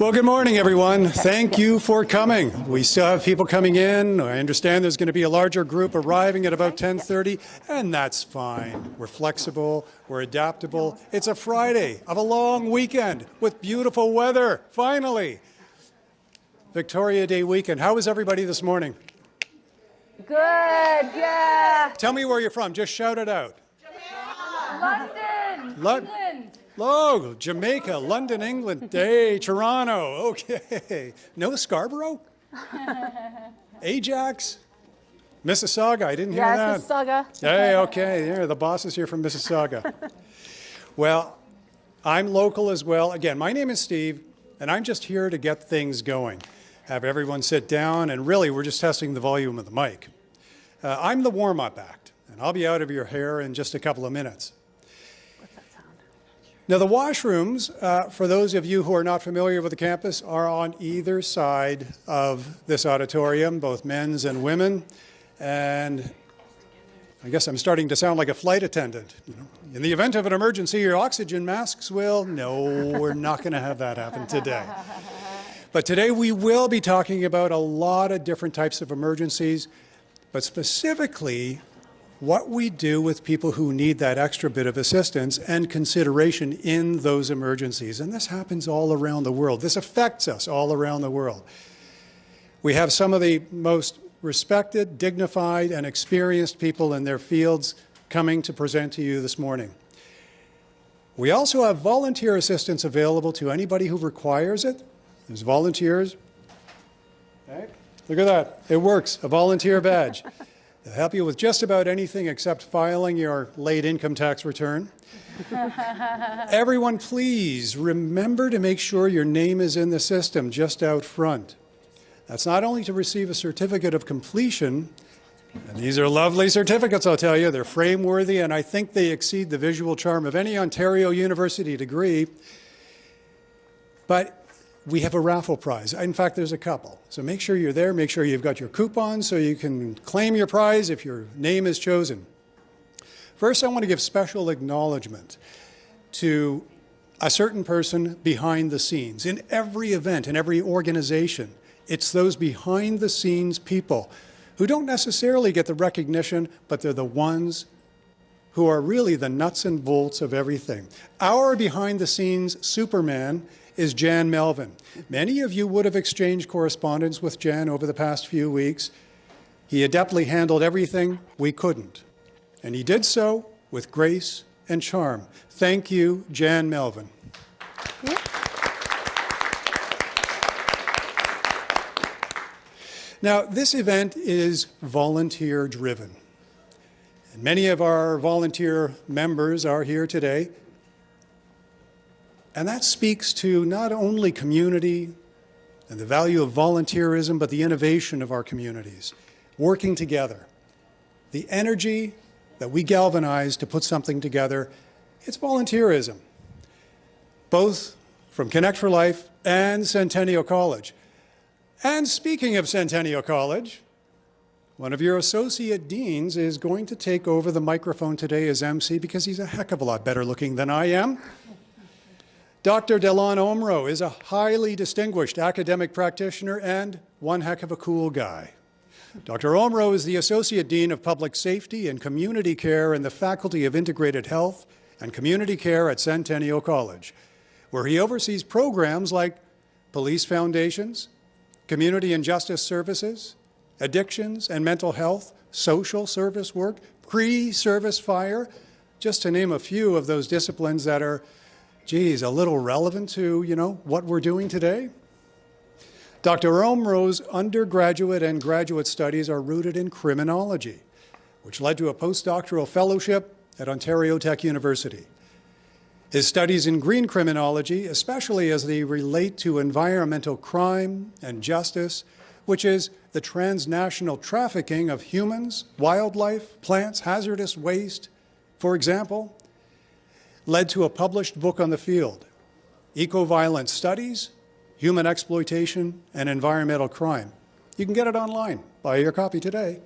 Well, good morning, everyone. Thank you for coming. We still have people coming in. I understand there's going to be a larger group arriving at about 10:30, and that's fine. We're flexible. We're adaptable. It's a Friday of a long weekend with beautiful weather, finally. Victoria Day weekend. How was everybody this morning? Good, yeah. Tell me where you're from. Just shout it out. London, England. Oh, Jamaica, London, England. Hey, Toronto. Okay. No Scarborough? Ajax? Mississauga. I didn't hear that. Yes, Mississauga. Hey, okay. Yeah, the boss is here from Mississauga. Well, I'm local as well. Again, my name is Steve, and I'm just here to get things going. Have everyone sit down, and really, we're just testing the volume of the mic. I'm the warm-up act, and I'll be out of your hair in just a couple of minutes. Now, the washrooms, for those of you who are not familiar with the campus, are on either side of this auditorium, both men's and women. And I guess I'm starting to sound like a flight attendant. You know, in the event of an emergency, your oxygen masks will. No, we're not going to have that happen today. But today we will be talking about a lot of different types of emergencies, but specifically what we do with people who need that extra bit of assistance and consideration in those emergencies. And this happens all around the world. This affects us all around the world. We have some of the most respected, dignified, and experienced people in their fields coming to present to you this morning. We also have volunteer assistance available to anybody who requires it. There's volunteers. Okay. Look at that. It works. A volunteer badge. They'll help you with just about anything except filing your late income tax return. Everyone, please remember to make sure your name is in the system just out front. That's not only to receive a certificate of completion, and these are lovely certificates, I'll tell you. They're frame-worthy, and I think they exceed the visual charm of any Ontario University degree. But we have a raffle prize. In fact, there's a couple. So make sure you're there. Make sure you've got your coupon so you can claim your prize if your name is chosen. First, I want to give special acknowledgement to a certain person behind the scenes. In every event, in every organization, it's those behind the scenes people who don't necessarily get the recognition, but they're the ones who are really the nuts and bolts of everything. Our behind the scenes Superman is Jan Melvin. Many of you would have exchanged correspondence with Jan over the past few weeks. He adeptly handled everything we couldn't, and he did so with grace and charm. Thank you, Jan Melvin. Yeah. Now, this event is volunteer-driven, and many of our volunteer members are here today. And that speaks to not only community and the value of volunteerism, but the innovation of our communities, working together. The energy that we galvanize to put something together, it's volunteerism, both from Connect for Life and Centennial College. And speaking of Centennial College, one of your associate deans is going to take over the microphone today as MC because he's a heck of a lot better looking than I am. Dr. Delon Omro is a highly distinguished academic practitioner and one heck of a cool guy. Dr. Omro is the Associate Dean of Public Safety and Community Care in the Faculty of Integrated Health and Community Care at Centennial College, where he oversees programs like police foundations, community and justice services, addictions and mental health, social service work, pre-service fire, just to name a few of those disciplines that are a little relevant to, what we're doing today. Dr. Omro's undergraduate and graduate studies are rooted in criminology, which led to a postdoctoral fellowship at Ontario Tech University. His studies in green criminology, especially as they relate to environmental crime and justice, which is the transnational trafficking of humans, wildlife, plants, hazardous waste, for example, led to a published book on the field, Eco-Violence Studies, Human Exploitation, and Environmental Crime. You can get it online. Buy your copy today.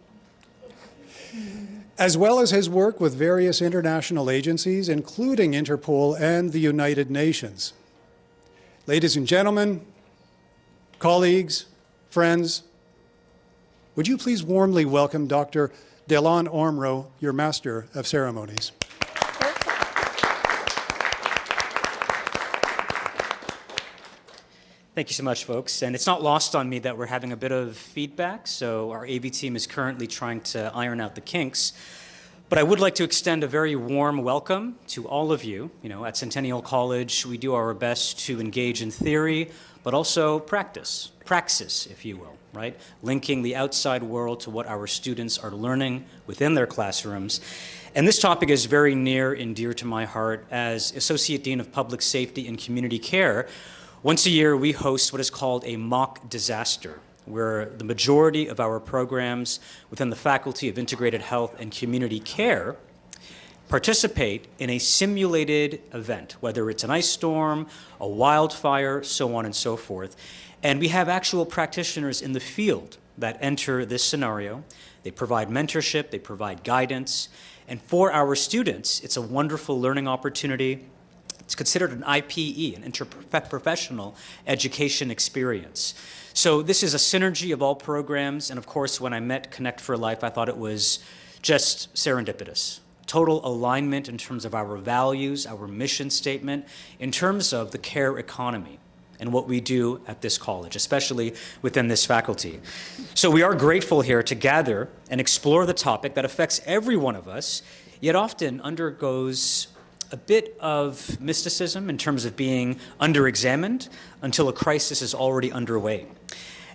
As well as his work with various international agencies, including Interpol and the United Nations. Ladies and gentlemen, colleagues, friends, would you please warmly welcome Dr. Delon Ormro, your Master of Ceremonies. Thank you so much, folks. And it's not lost on me that we're having a bit of feedback, so our AV team is currently trying to iron out the kinks. But I would like to extend a very warm welcome to all of you. You know, at Centennial College, we do our best to engage in theory, but also praxis, if you will, right? Linking the outside world to what our students are learning within their classrooms. And this topic is very near and dear to my heart. As Associate Dean of Public Safety and Community Care, once a year we host what is called a mock disaster, where the majority of our programs within the Faculty of Integrated Health and Community Care participate in a simulated event, whether it's an ice storm, a wildfire, so on and so forth. And we have actual practitioners in the field that enter this scenario. They provide mentorship, they provide guidance, and for our students, it's a wonderful learning opportunity. It's considered an IPE, an interprofessional education experience. So this is a synergy of all programs, and of course, when I met Connect for Life, I thought it was just serendipitous. Total alignment in terms of our values, our mission statement, in terms of the care economy and what we do at this college, especially within this faculty. So we are grateful here to gather and explore the topic that affects every one of us, yet often undergoes a bit of mysticism in terms of being under-examined until a crisis is already underway.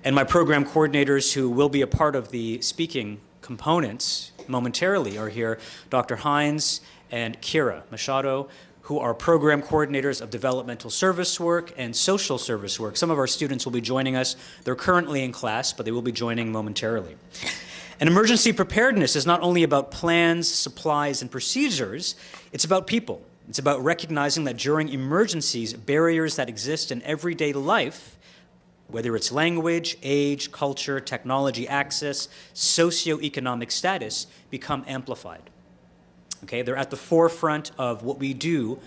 And my program coordinators who will be a part of the speaking components momentarily are here, Dr. Hines and Kira Machado, who are program coordinators of developmental service work and social service work. Some of our students will be joining us. They're currently in class, but they will be joining momentarily. And emergency preparedness is not only about plans, supplies, and procedures, it's about people. It's about recognizing that during emergencies, barriers that exist in everyday life, whether it's language, age, culture, technology access, socioeconomic status, become amplified. Okay, they're at the forefront of what we do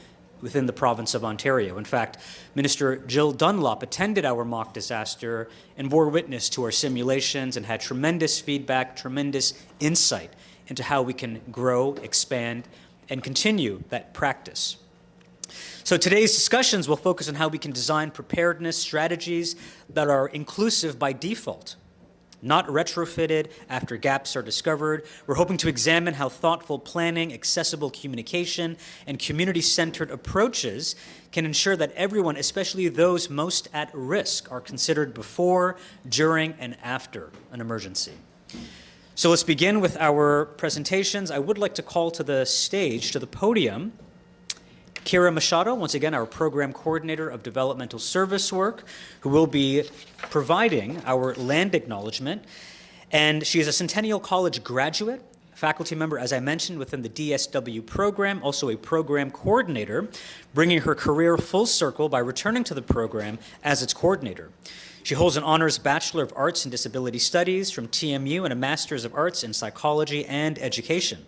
within the province of Ontario. In fact, Minister Jill Dunlop attended our mock disaster and bore witness to our simulations and had tremendous feedback, tremendous insight into how we can grow, expand, and continue that practice. So today's discussions will focus on how we can design preparedness strategies that are inclusive by default, not retrofitted after gaps are discovered. We're hoping to examine how thoughtful planning, accessible communication, and community-centered approaches can ensure that everyone, especially those most at risk, are considered before, during, and after an emergency. So let's begin with our presentations. I would like to call to the stage, to the podium, Kira Machado, once again, our program coordinator of developmental service work, who will be providing our land acknowledgement. And she is a Centennial College graduate, faculty member, as I mentioned, within the DSW program, also a program coordinator, bringing her career full circle by returning to the program as its coordinator. She holds an honors Bachelor of Arts in Disability Studies from TMU and a Master's of Arts in Psychology and Education.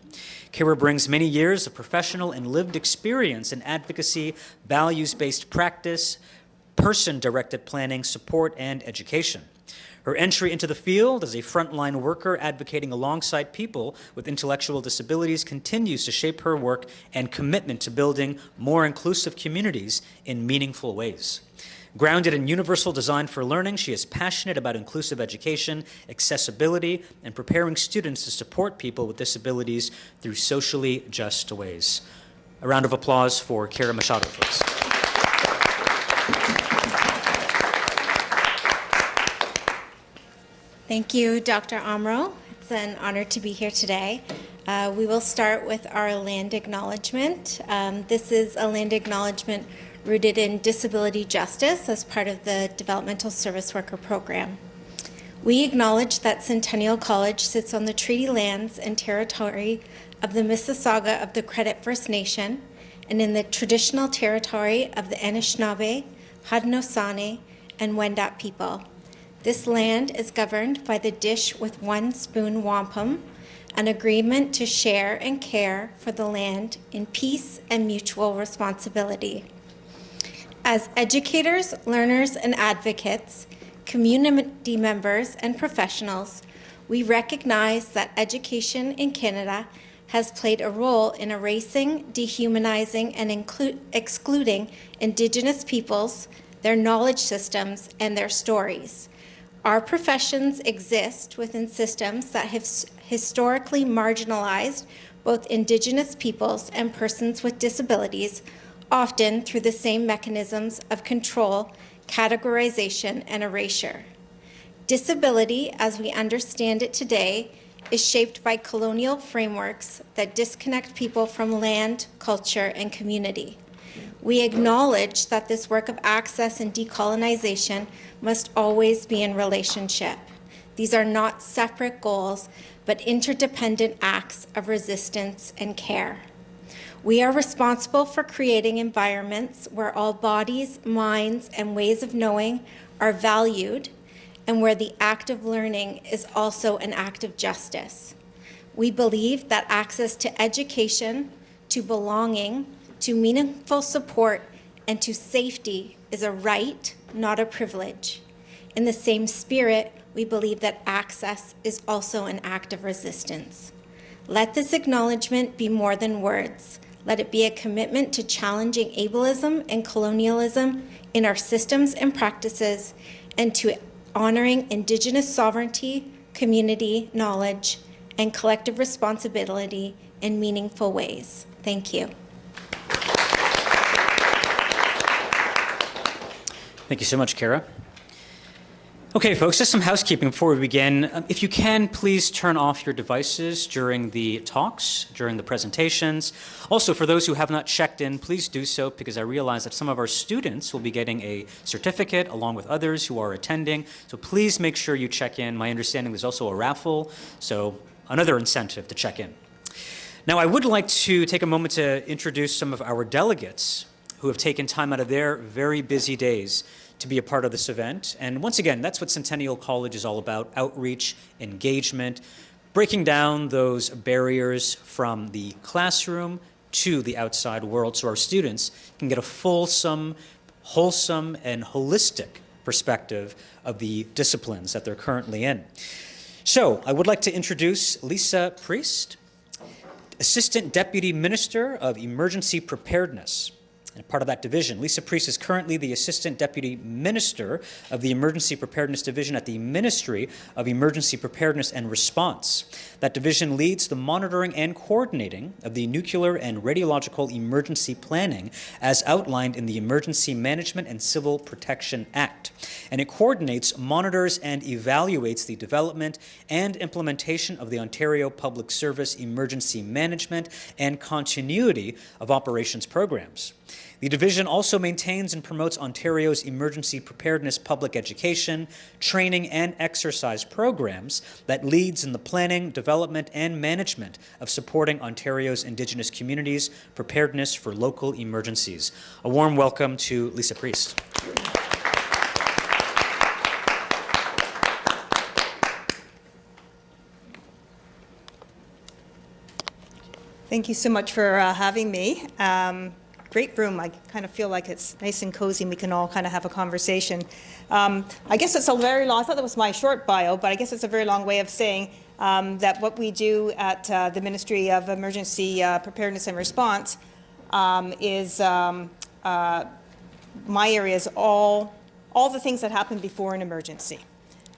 Kira brings many years of professional and lived experience in advocacy, values-based practice, person-directed planning, support, and education. Her entry into the field as a frontline worker advocating alongside people with intellectual disabilities continues to shape her work and commitment to building more inclusive communities in meaningful ways. Grounded in universal design for learning, she is passionate about inclusive education, accessibility, and preparing students to support people with disabilities through socially just ways. A round of applause for Kira Machado, folks. Thank you, Dr. Amro. It's an honor to be here today. We will start with our land acknowledgement. This is a land acknowledgement rooted in disability justice as part of the Developmental Service Worker Program. We acknowledge that Centennial College sits on the treaty lands and territory of the Mississauga of the Credit First Nation and in the traditional territory of the Anishinaabe, Haudenosaunee, and Wendat people. This land is governed by the Dish with One Spoon Wampum, an agreement to share and care for the land in peace and mutual responsibility. As educators, learners, and advocates, community members, and professionals, we recognize that education in Canada has played a role in erasing, dehumanizing, and excluding Indigenous peoples, their knowledge systems, and their stories. Our professions exist within systems that have historically marginalized both Indigenous peoples and persons with disabilities, often through the same mechanisms of control, categorization, and erasure. Disability, as we understand it today, is shaped by colonial frameworks that disconnect people from land, culture, and community. We acknowledge that this work of access and decolonization must always be in relationship. These are not separate goals, but interdependent acts of resistance and care. We are responsible for creating environments where all bodies, minds, and ways of knowing are valued, and where the act of learning is also an act of justice. We believe that access to education, to belonging, to meaningful support, and to safety is a right, not a privilege. In the same spirit, we believe that access is also an act of resistance. Let this acknowledgement be more than words. Let it be a commitment to challenging ableism and colonialism in our systems and practices, and to honoring Indigenous sovereignty, community knowledge, and collective responsibility in meaningful ways. Thank you. Thank you so much, Kara. Okay, folks, just some housekeeping before we begin. If you can, please turn off your devices during the talks, during the presentations. Also, for those who have not checked in, please do so, because I realize that some of our students will be getting a certificate along with others who are attending. So please make sure you check in. My understanding there's also a raffle, so another incentive to check in. Now, I would like to take a moment to introduce some of our delegates who have taken time out of their very busy days to be a part of this event. And once again, that's what Centennial College is all about: outreach, engagement, breaking down those barriers from the classroom to the outside world so our students can get a fulsome, wholesome, and holistic perspective of the disciplines that they're currently in. So I would like to introduce Lisa Priest, Assistant Deputy Minister of Emergency Preparedness. And part of that division, Lisa Priest is currently the Assistant Deputy Minister of the Emergency Preparedness Division at the Ministry of Emergency Preparedness and Response. That division leads the monitoring and coordinating of the nuclear and radiological emergency planning as outlined in the Emergency Management and Civil Protection Act. And it coordinates, monitors, and evaluates the development and implementation of the Ontario Public Service Emergency Management and continuity of operations programs. The division also maintains and promotes Ontario's emergency preparedness public education, training, and exercise programs that leads in the planning, development, and management of supporting Ontario's Indigenous communities' preparedness for local emergencies. A warm welcome to Lisa Priest. Thank you so much for having me. Great room. I kind of feel like it's nice and cozy and we can all kind of have a conversation. I guess it's a very long, I thought that was my short bio, but I guess it's a very long way of saying that what we do at the Ministry of Emergency Preparedness and Response is my area is all the things that happen before an emergency.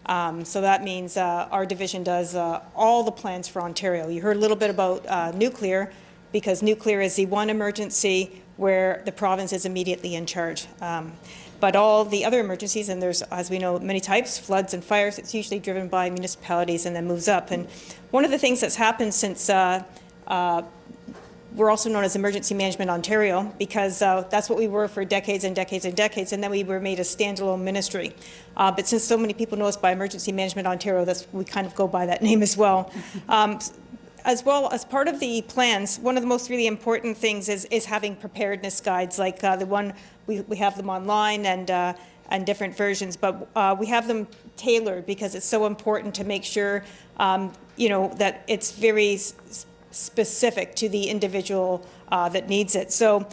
So that means our division does all the plans for Ontario. You heard a little bit about nuclear, because nuclear is the one emergency where the province is immediately in charge. But all the other emergencies, and there's, as we know, many types, floods and fires, it's usually driven by municipalities and then moves up. And one of the things that's happened since we're also known as Emergency Management Ontario, because that's what we were for decades and decades and decades, and then we were made a standalone ministry. But since so many people know us by Emergency Management Ontario, we kind of go by that name as well. As well as part of the plans, one of the most really important things is having preparedness guides, like the one we have them online and different versions, but we have them tailored because it's so important to make sure that it's very specific to the individual that needs it. So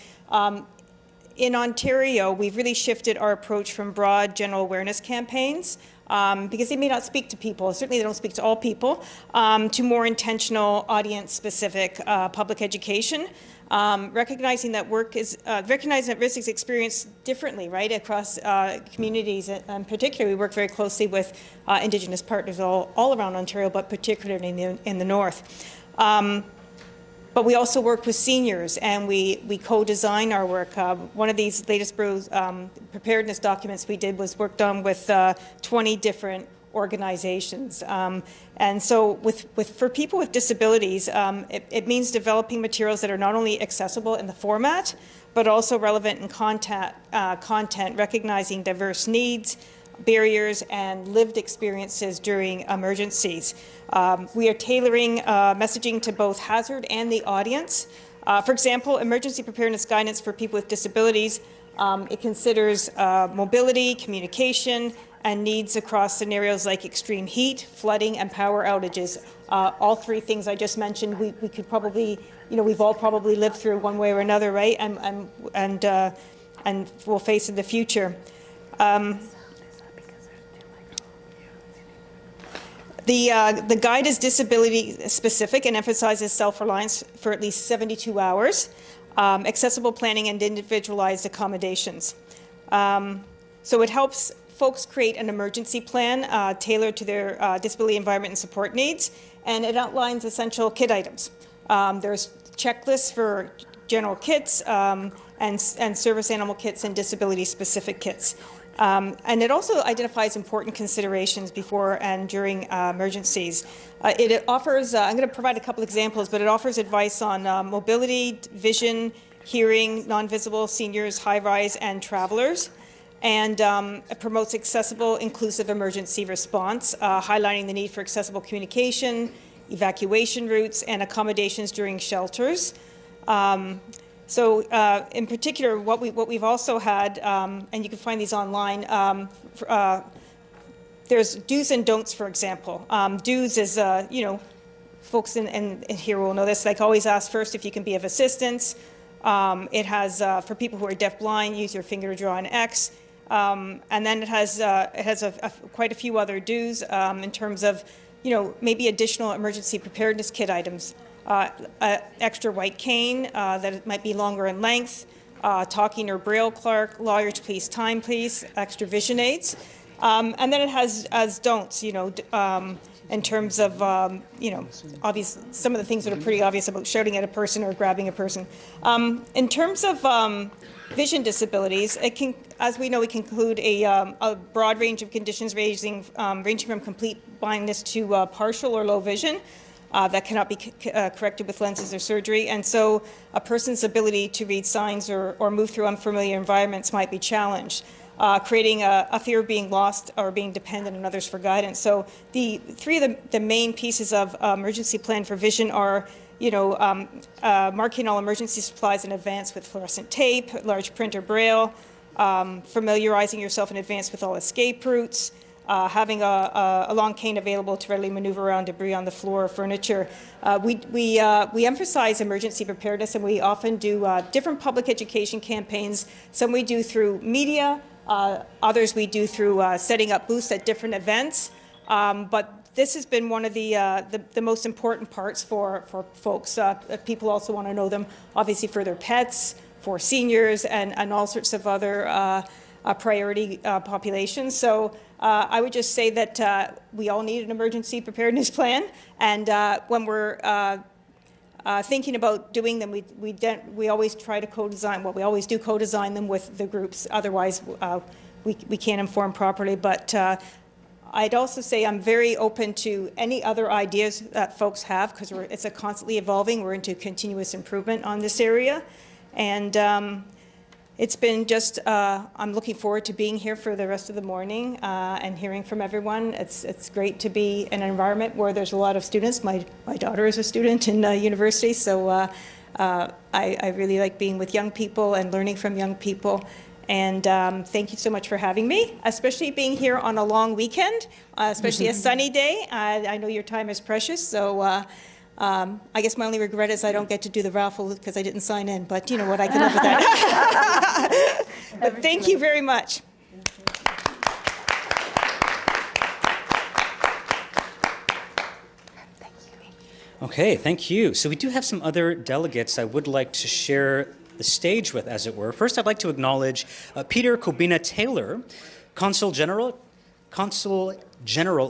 In Ontario, we've really shifted our approach from broad general awareness campaigns, because they may not speak to people, certainly they don't speak to all people, to more intentional audience-specific public education. Recognizing that risk is experienced differently, right, across communities. In particular, we work very closely with Indigenous partners all around Ontario, but particularly in the north. But we also work with seniors, and we co-design our work. One of these latest preparedness documents we did was worked on with 20 different organizations. And so for people with disabilities, it means developing materials that are not only accessible in the format, but also relevant in content, recognizing diverse needs, barriers, and lived experiences during emergencies. We are tailoring messaging to both hazard and the audience. For example, emergency preparedness guidance for people with disabilities, it considers mobility, communication, and needs across scenarios like extreme heat, flooding, and power outages. All three things I just mentioned, we could probably, we've all probably lived through one way or another, right? And will face in the future. The guide is disability specific and emphasizes self-reliance for at least 72 hours, accessible planning, and individualized accommodations. So it helps folks create an emergency plan tailored to their disability environment and support needs, and it outlines essential kit items. There's checklists for general kits and service animal kits and disability-specific kits. And it also identifies important considerations before and during emergencies. It offers, I'm going to provide a couple examples, but it offers advice on mobility, vision, hearing, non-visible, seniors, high-rise, and travelers. And it promotes accessible, inclusive emergency response, highlighting the need for accessible communication, evacuation routes, and accommodations during shelters. So in particular, what we've also had, and you can find these online, there's do's and don'ts, for example. Do's is, folks in here will know this, like always ask first if you can be of assistance. It has, for people who are deaf-blind, use your finger to draw an X. And then it has quite a few other do's in terms of, maybe additional emergency preparedness kit items. Extra white cane that might be longer in length, talking or braille clerk, lawyers please, time please, extra vision aids. And then it has as don'ts, in terms of, obvious, some of the things that are pretty obvious about shouting at a person or grabbing a person. In terms of vision disabilities, it can, as we know, it can include a broad range of conditions ranging from complete blindness to partial or low vision. That cannot be corrected with lenses or surgery. And so a person's ability to read signs or move through unfamiliar environments might be challenged, creating a fear of being lost or being dependent on others for guidance. So the three of the main pieces of emergency plan for vision are, marking all emergency supplies in advance with fluorescent tape, large print or braille, familiarizing yourself in advance with all escape routes, having a long cane available to readily maneuver around debris on the floor or furniture. We emphasize emergency preparedness, and we often do different public education campaigns. Some we do through media, others we do through setting up booths at different events. But this has been one of the most important parts for folks. People also want to know them, obviously, for their pets, for seniors, and all sorts of other priority populations. So I would just say that we all need an emergency preparedness plan, and when we're thinking about doing them, we always try to co-design. Well, we always do co-design them with the groups. Otherwise, we can't inform properly. But I'd also say I'm very open to any other ideas that folks have, because it's a constantly evolving. We're into continuous improvement on this area, and it's been just, I'm looking forward to being here for the rest of the morning and hearing from everyone. It's great to be in an environment where there's a lot of students. My daughter is a student in university, so I really like being with young people and learning from young people. And thank you so much for having me, especially being here on a long weekend, especially a sunny day. I know your time is precious, so I guess my only regret is I don't get to do the raffle because I didn't sign in, but you know what, I can live with that. But thank you very much. Okay, thank you. So we do have some other delegates I would like to share the stage with, as it were. First, I'd like to acknowledge Peter Kobina Taylor, Consul General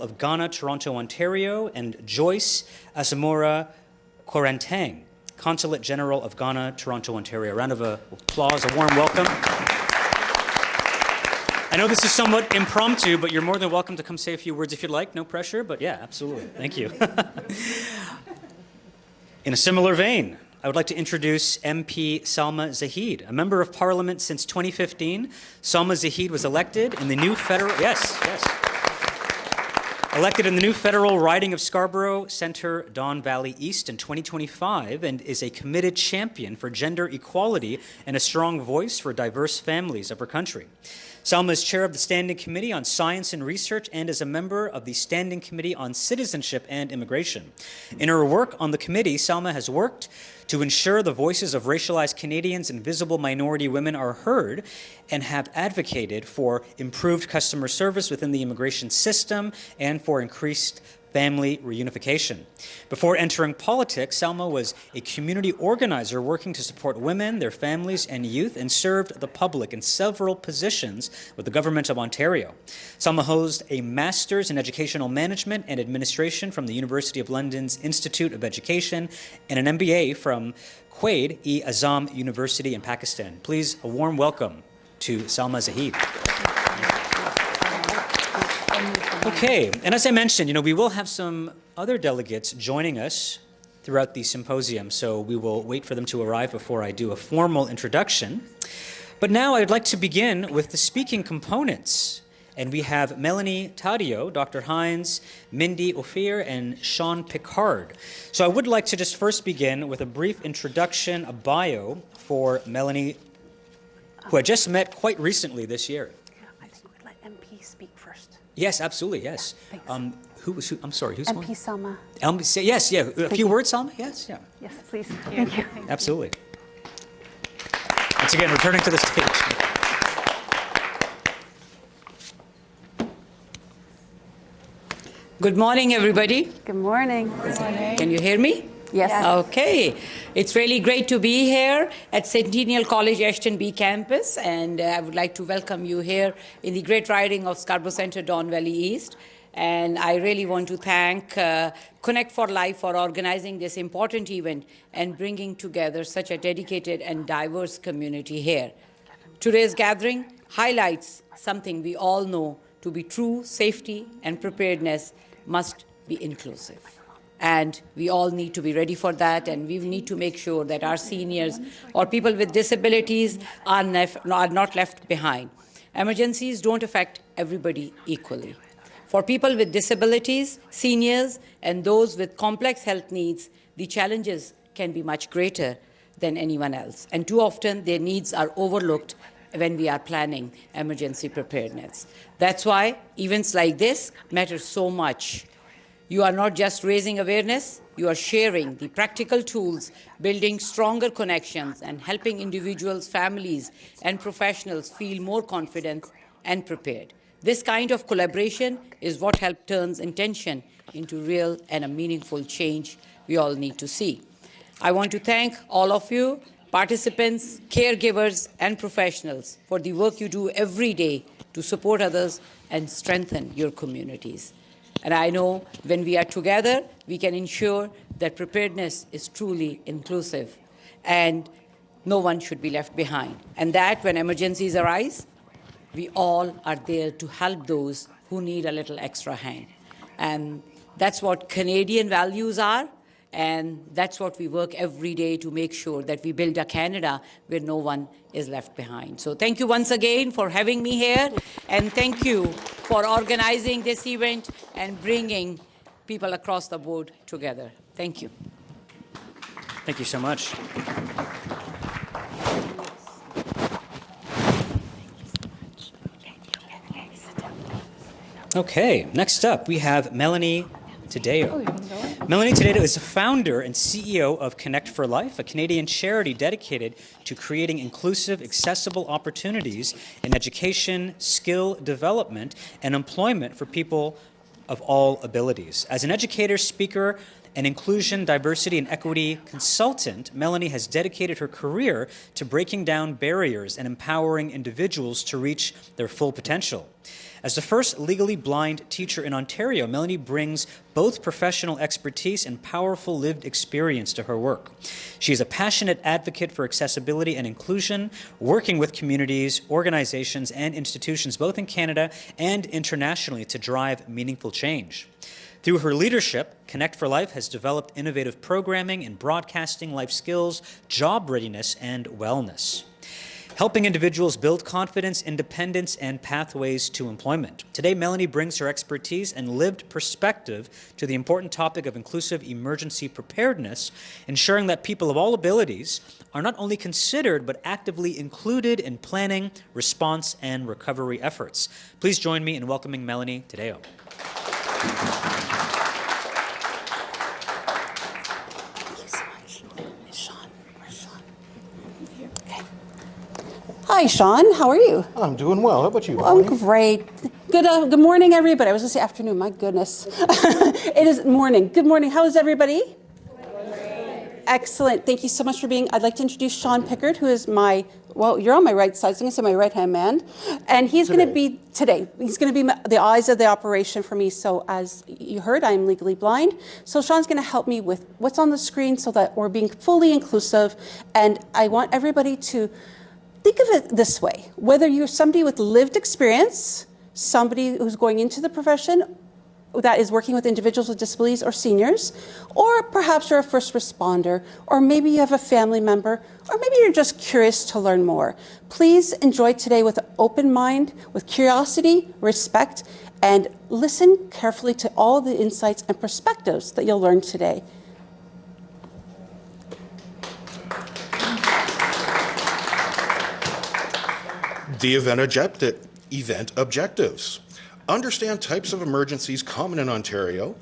of Ghana, Toronto, Ontario, and Joyce Asamora Korantang, Consulate General of Ghana, Toronto, Ontario. A round of applause, a warm welcome. I know this is somewhat impromptu, but you're more than welcome to come say a few words if you'd like. No pressure, but yeah, absolutely. Thank you. In a similar vein, I would like to introduce MP Salma Zahid, a member of Parliament since 2015. Salma Zahid was elected in the new federal, elected in the new federal riding of Scarborough Centre, Don Valley East in 2025, and is a committed champion for gender equality and a strong voice for diverse families of her country. Salma is chair of the Standing Committee on Science and Research and is a member of the Standing Committee on Citizenship and Immigration. In her work on the committee, Salma has worked to ensure the voices of racialized Canadians and visible minority women are heard and have advocated for improved customer service within the immigration system and for increased family reunification. Before entering politics, Salma was a community organizer working to support women, their families, and youth, and served the public in several positions with the Government of Ontario. Salma holds a Master's in Educational Management and Administration from the University of London's Institute of Education and an MBA from Quaid-e-Azam University in Pakistan. Please, a warm welcome to Salma Zahid. Okay, and as I mentioned, we will have some other delegates joining us throughout the symposium, so we will wait for them to arrive before I do a formal introduction. But now I'd like to begin with the speaking components. And we have Melanie Taddeo, Dr. Hines, Mindy Ophir, and Sean Picard. So I would like to just first begin with a brief introduction, a bio for Melanie, who I just met quite recently this year. I think we'd let MP speak first. Yes, absolutely, yes. Yeah, thanks. Who? I'm sorry, who's MP Salma. Yes, yeah. A few words, Salma? Yes, yeah. Yes, please. Thank you. Absolutely. Once again, returning to the stage. Good morning, everybody. Good morning. Can you hear me? Yes. Okay. It's really great to be here at Centennial College, AshtonBee Campus, and I would like to welcome you here in the great riding of Scarborough Centre, Don Valley East. And I really want to thank Connect for Life for organizing this important event and bringing together such a dedicated and diverse community here. Today's gathering highlights something we all know to be true: safety and preparedness must be inclusive. And we all need to be ready for that, and we need to make sure that our seniors or people with disabilities are not left behind. Emergencies don't affect everybody equally. For people with disabilities, seniors, and those with complex health needs, the challenges can be much greater than anyone else. And too often, their needs are overlooked when we are planning emergency preparedness. That's why events like this matter so much. You are not just raising awareness, you are sharing the practical tools, building stronger connections, and helping individuals, families, and professionals feel more confident and prepared. This kind of collaboration is what helps turn intention into real and a meaningful change we all need to see. I want to thank all of you, participants, caregivers, and professionals for the work you do every day to support others and strengthen your communities. And I know when we are together, we can ensure that preparedness is truly inclusive and no one should be left behind. And that when emergencies arise, we all are there to help those who need a little extra hand. And that's what Canadian values are. And that's what we work every day to make sure that we build a Canada where no one is left behind. So thank you once again for having me here, and thank you for organizing this event and bringing people across the board together. Thank you. Thank you so much. Okay, next up we have Melanie Taddeo. Melanie Toledo is the founder and CEO of Connect for Life, a Canadian charity dedicated to creating inclusive, accessible opportunities in education, skill development, and employment for people of all abilities. As an educator, speaker, an inclusion, diversity, and equity consultant, Melanie has dedicated her career to breaking down barriers and empowering individuals to reach their full potential. As the first legally blind teacher in Ontario, Melanie brings both professional expertise and powerful lived experience to her work. She is a passionate advocate for accessibility and inclusion, working with communities, organizations, and institutions both in Canada and internationally to drive meaningful change. Through her leadership, Connect for Life has developed innovative programming in broadcasting, life skills, job readiness, and wellness, helping individuals build confidence, independence, and pathways to employment. Today, Melanie brings her expertise and lived perspective to the important topic of inclusive emergency preparedness, ensuring that people of all abilities are not only considered, but actively included in planning, response, and recovery efforts. Please join me in welcoming Melanie Toledo. Hi, Sean. How are you? I'm doing well. How about you? I'm great. Good morning, everybody. I was going to say afternoon. My goodness. It is morning. Good morning. How is everybody? Excellent. Thank you so much for being. I'd like to introduce Sean Pickard, who is my, well, you're on my right side, so I'm going to say my right-hand man. And he's going to be, he's going to be the eyes of the operation for me. So as you heard, I'm legally blind. So Sean's going to help me with what's on the screen so that we're being fully inclusive. And I want everybody to think of it this way. Whether you're somebody with lived experience, somebody who's going into the profession, that is working with individuals with disabilities or seniors, or perhaps you're a first responder, or maybe you have a family member, or maybe you're just curious to learn more. Please enjoy today with an open mind, with curiosity, respect, and listen carefully to all the insights and perspectives that you'll learn today. The event objectives. Understand types of emergencies common in Ontario.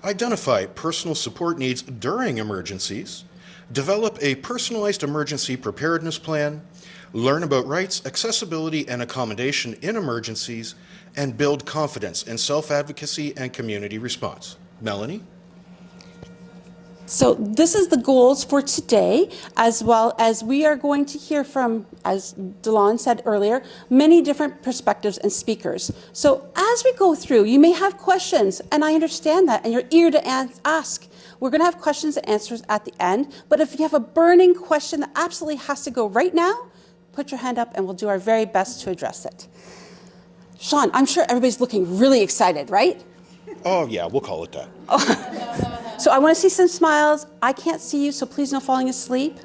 Identify personal support needs during emergencies. Develop a personalized emergency preparedness plan. Learn about rights, accessibility, and accommodation in emergencies. And build confidence in self-advocacy and community response. Melanie? So this is the goals for today, as well as we are going to hear from, as Delon said earlier, many different perspectives and speakers. So as we go through, you may have questions, and I understand that, and you're eager to ask. We're going to have questions and answers at the end, but if you have a burning question that absolutely has to go right now, put your hand up and we'll do our very best to address it. Sean, I'm sure everybody's looking really excited, right? Oh yeah, we'll call it that. So I want to see some smiles. I can't see you, so please no falling asleep.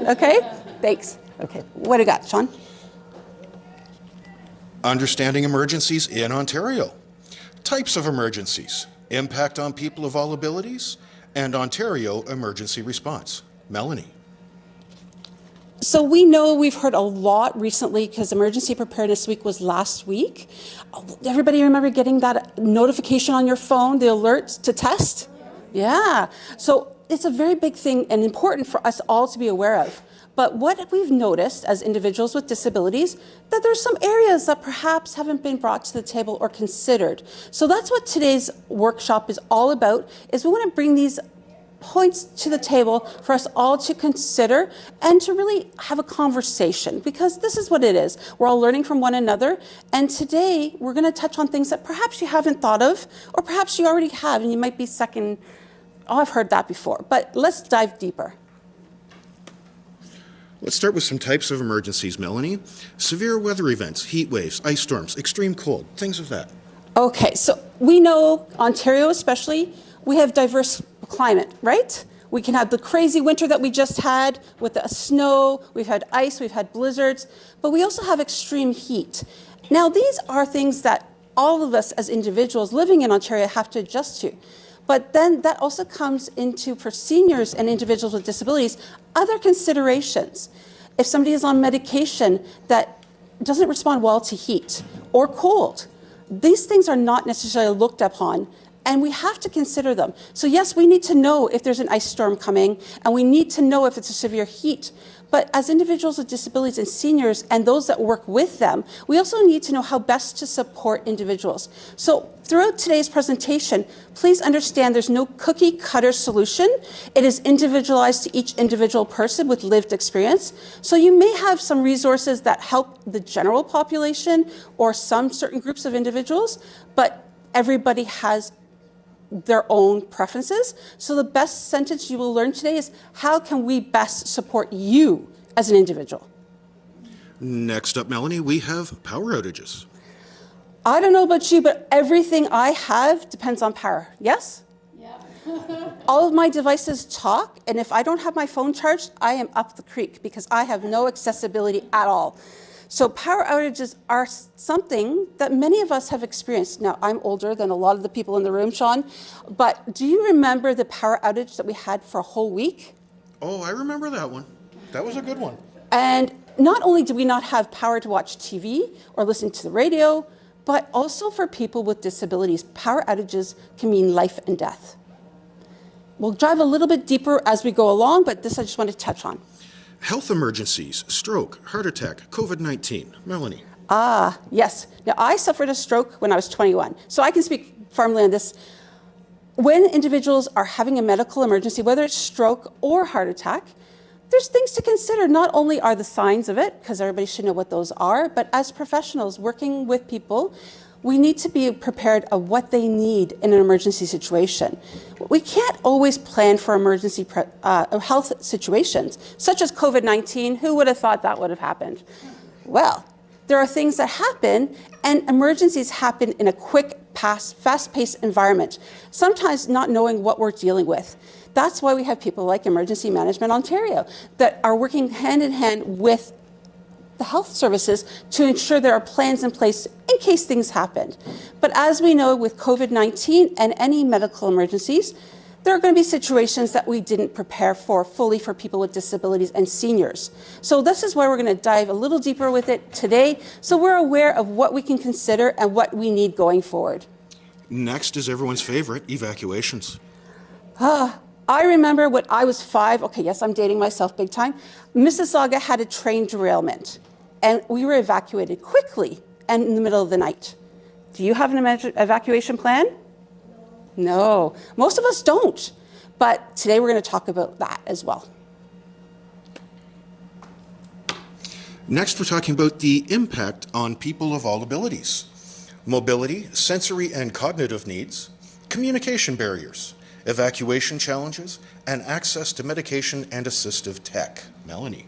Okay? Thanks. Okay. What do you got, Sean? Understanding emergencies in Ontario. Types of emergencies. Impact on people of all abilities. And Ontario emergency response. Melanie. So we know we've heard a lot recently because Emergency Preparedness Week was last week. Everybody remember getting that notification on your phone, the alert to test? Yeah. So it's a very big thing and important for us all to be aware of. But what we've noticed as individuals with disabilities, that there's some areas that perhaps haven't been brought to the table or considered. So that's what today's workshop is all about, is we want to bring these points to the table for us all to consider and to really have a conversation, because this is what it is. We're all learning from one another, and today we're going to touch on things that perhaps you haven't thought of, or perhaps you already have and you might be second, oh, I've heard that before, but let's dive deeper. Let's start with some types of emergencies, Melanie. Severe weather events, heat waves, ice storms, extreme cold, things of that. Okay, so we know, Ontario especially, we have diverse climate, right? We can have the crazy winter that we just had with the snow, we've had ice, we've had blizzards, but we also have extreme heat. Now, these are things that all of us as individuals living in Ontario have to adjust to. But then that also comes into, for seniors and individuals with disabilities, other considerations. If somebody is on medication that doesn't respond well to heat or cold, these things are not necessarily looked upon and we have to consider them. So yes, we need to know if there's an ice storm coming, and we need to know if it's a severe heat. But as individuals with disabilities and seniors and those that work with them, we also need to know how best to support individuals. So throughout today's presentation, please understand there's no cookie cutter solution. It is individualized to each individual person with lived experience. So you may have some resources that help the general population or some certain groups of individuals, but everybody has their own preferences. So the best sentence you will learn today is, how can we best support you as an individual? Next up, Melanie, we have power outages. I don't know about you, but everything I have depends on power. Yes? Yeah. All of my devices talk, and if I don't have my phone charged, I am up the creek because I have no accessibility at all. So power outages are something that many of us have experienced. Now, I'm older than a lot of the people in the room, Sean, but do you remember the power outage that we had for a whole week? Oh, I remember that one. That was a good one. And not only did we not have power to watch TV or listen to the radio, but also for people with disabilities, power outages can mean life and death. We'll dive a little bit deeper as we go along, but this I just want to touch on. Health emergencies, stroke, heart attack, COVID-19. Melanie. Ah, yes. Now, I suffered a stroke when I was 21, so I can speak firmly on this. When individuals are having a medical emergency, whether it's stroke or heart attack, there's things to consider. Not only are the signs of it, because everybody should know what those are, but as professionals working with people, we need to be prepared of what they need in an emergency situation. We can't always plan for emergency health situations, such as COVID-19. Who would have thought that would have happened? Well, there are things that happen, and emergencies happen in a quick, fast-paced environment, sometimes not knowing what we're dealing with. That's why we have people like Emergency Management Ontario that are working hand in hand with the health services to ensure there are plans in place in case things happen. But as we know with COVID-19 and any medical emergencies, there are going to be situations that we didn't prepare for fully for people with disabilities and seniors. So this is why we're going to dive a little deeper with it today, so we're aware of what we can consider and what we need going forward. Next is everyone's favorite, evacuations. I remember when I was 5, okay, yes, I'm dating myself big time, Mississauga had a train derailment, and we were evacuated quickly and in the middle of the night. Do you have an evacuation plan? No. Most of us don't. But today we're going to talk about that as well. Next, we're talking about the impact on people of all abilities. Mobility, sensory and cognitive needs, communication barriers, evacuation challenges, and access to medication and assistive tech. Melanie.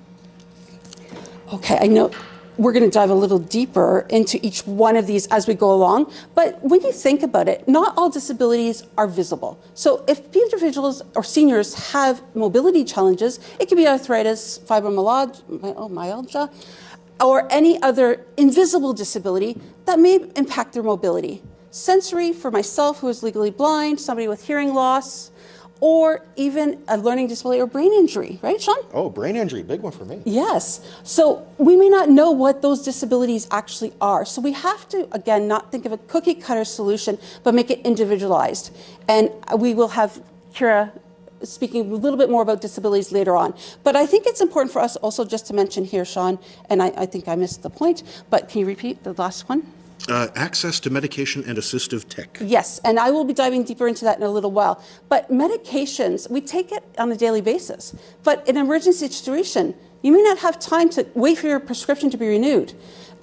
Okay, I know we're going to dive a little deeper into each one of these as we go along, but when you think about it, not all disabilities are visible. So if individuals or seniors have mobility challenges, it could be arthritis, fibromyalgia, or any other invisible disability that may impact their mobility. Sensory, for myself who is legally blind, somebody with hearing loss, or even a learning disability or brain injury, right, Sean? Oh, brain injury, big one for me. Yes. So we may not know what those disabilities actually are. So we have to, again, not think of a cookie cutter solution, but make it individualized. And we will have Kira speaking a little bit more about disabilities later on. But I think it's important for us also just to mention here, Sean, and I think I missed the point, but can you repeat the last one? Access to medication and assistive tech. Yes, and I will be diving deeper into that in a little while. But medications, we take it on a daily basis. But in an emergency situation, you may not have time to wait for your prescription to be renewed.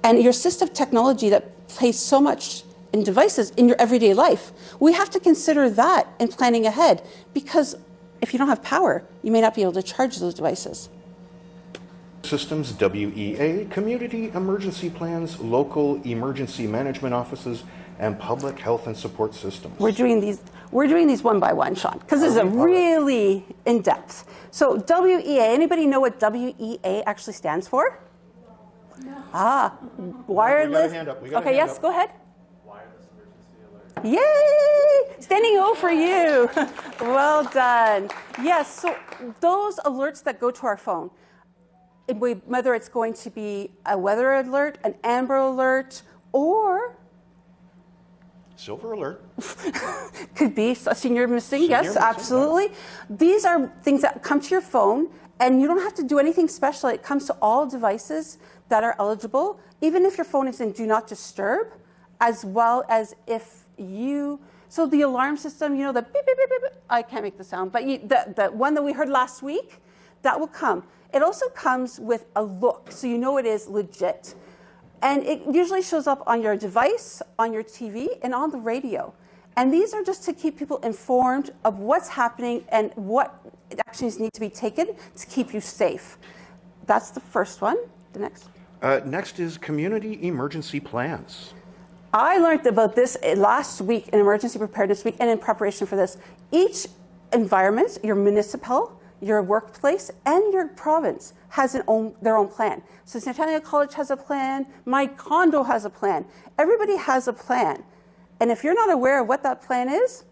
And your assistive technology that plays so much in devices in your everyday life, we have to consider that in planning ahead. Because if you don't have power, you may not be able to charge those devices. Systems, WEA, community emergency plans, local emergency management offices, and public health and support systems. We're doing these one by one, Sean, because this is a really in-depth. So WEA, anybody know what WEA actually stands for? No. Ah, wireless. Okay, yes, go ahead. Wireless emergency alert. Yay! Standing O for you. Well done. Yes, so those alerts that go to our phone, whether it's going to be a weather alert, an Amber Alert, or Silver alert. Could be a senior missing, yes, missing, absolutely. These are things that come to your phone, and you don't have to do anything special. It comes to all devices that are eligible, even if your phone is in Do Not Disturb, as well as if you, so the alarm system, you know, the beep, beep, beep, beep, beep, I can't make the sound, but the one that we heard last week, that will come. It also comes with a look, so you know it is legit. And it usually shows up on your device, on your TV, and on the radio. And these are just to keep people informed of what's happening and what actions need to be taken to keep you safe. That's the first one. The next. Next is community emergency plans. I learned about this last week in Emergency Preparedness Week and in preparation for this. Each environment, your municipal, your workplace, and your province has their own plan. So Centennial College has a plan, my condo has a plan. Everybody has a plan. And if you're not aware of what that plan is,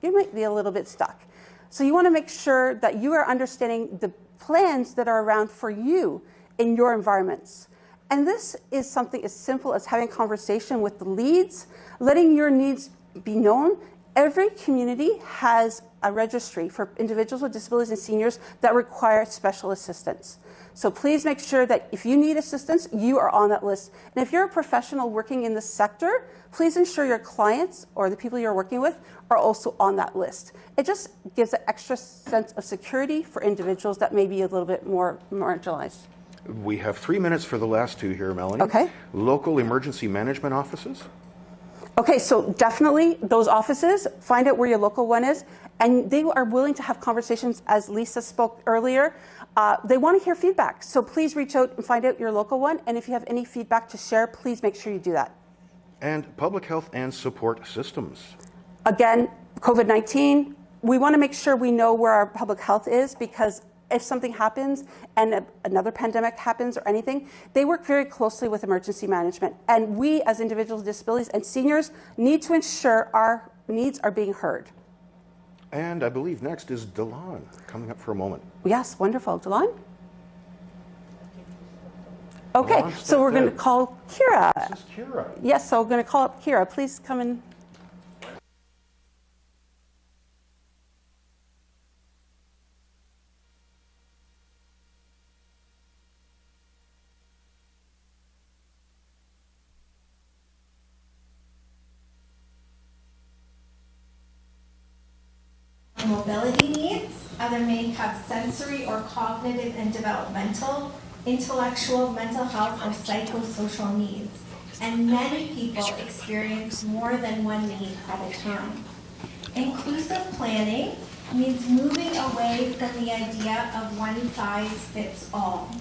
you might be a little bit stuck. So you want to make sure that you are understanding the plans that are around for you in your environments. And this is something as simple as having a conversation with the leads, letting your needs be known. Every community has a registry for individuals with disabilities and seniors that require special assistance. So please make sure that if you need assistance, you are on that list. And if you're a professional working in this sector, please ensure your clients or the people you're working with are also on that list. It just gives an extra sense of security for individuals that may be a little bit more marginalized. We have 3 minutes for the last two here, Melanie. Okay. Local emergency management offices. Okay, so definitely those offices, find out where your local one is, and they are willing to have conversations, as Lisa spoke earlier. They want to hear feedback, so please reach out and find out your local one, and if you have any feedback to share, please make sure you do that. And public health and support systems. Again, COVID-19, we want to make sure we know where our public health is, because if something happens and another pandemic happens or anything, they work very closely with emergency management. And we, as individuals with disabilities and seniors, need to ensure our needs are being heard. And I believe next is Delon, coming up for a moment. Yes, wonderful. Delon? Okay, so we're going to call Kira. This is Kira. Yes, so we're going to call up Kira. Please come in. Mobility needs, other may have sensory or cognitive and developmental, intellectual, mental health, or psychosocial needs. And many people experience more than one need at a time. Inclusive planning means moving away from the idea of one size fits all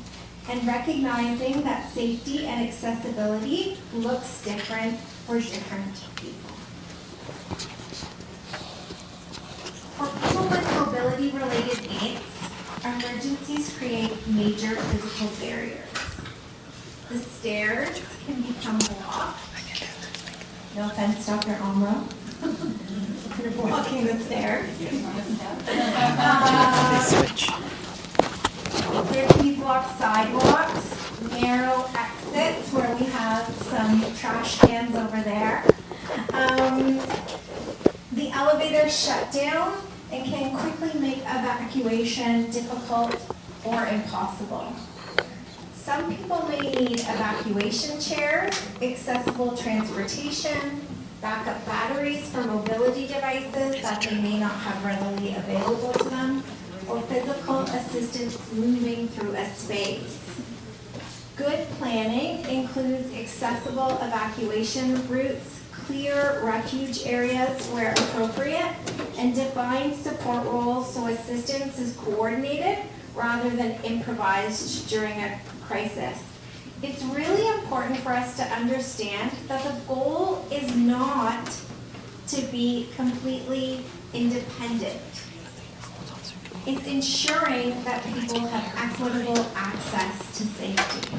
and recognizing that safety and accessibility looks different for different people. For people with mobility-related needs, emergencies create major physical barriers. The stairs can become blocked. No offense, Dr. Omro. You're blocking the stairs. There can be blocked sidewalks, narrow exits where we have some trash cans over there. The elevators shut down and can quickly make evacuation difficult or impossible. Some people may need evacuation chairs, accessible transportation, backup batteries for mobility devices that they may not have readily available to them, or physical assistance moving through a space. Good planning includes accessible evacuation routes, clear refuge areas where appropriate, and defined support roles so assistance is coordinated rather than improvised during a crisis. It's really important for us to understand that the goal is not to be completely independent. It's ensuring that people have equitable access to safety.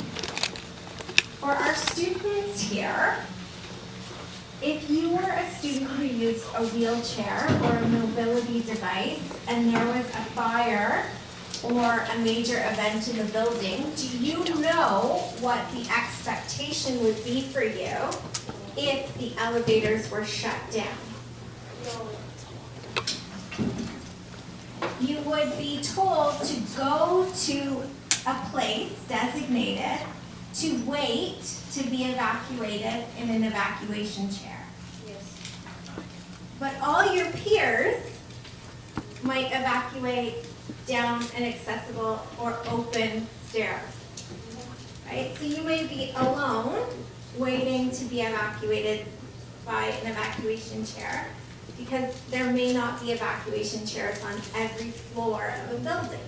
For our students here, if you were a student who used a wheelchair or a mobility device and there was a fire or a major event in the building, do you know what the expectation would be for you if the elevators were shut down? You would be told to go to a place designated to wait to be evacuated in an evacuation chair. Yes. But all your peers might evacuate down an accessible or open stair. Right? So you may be alone waiting to be evacuated by an evacuation chair because there may not be evacuation chairs on every floor of a building.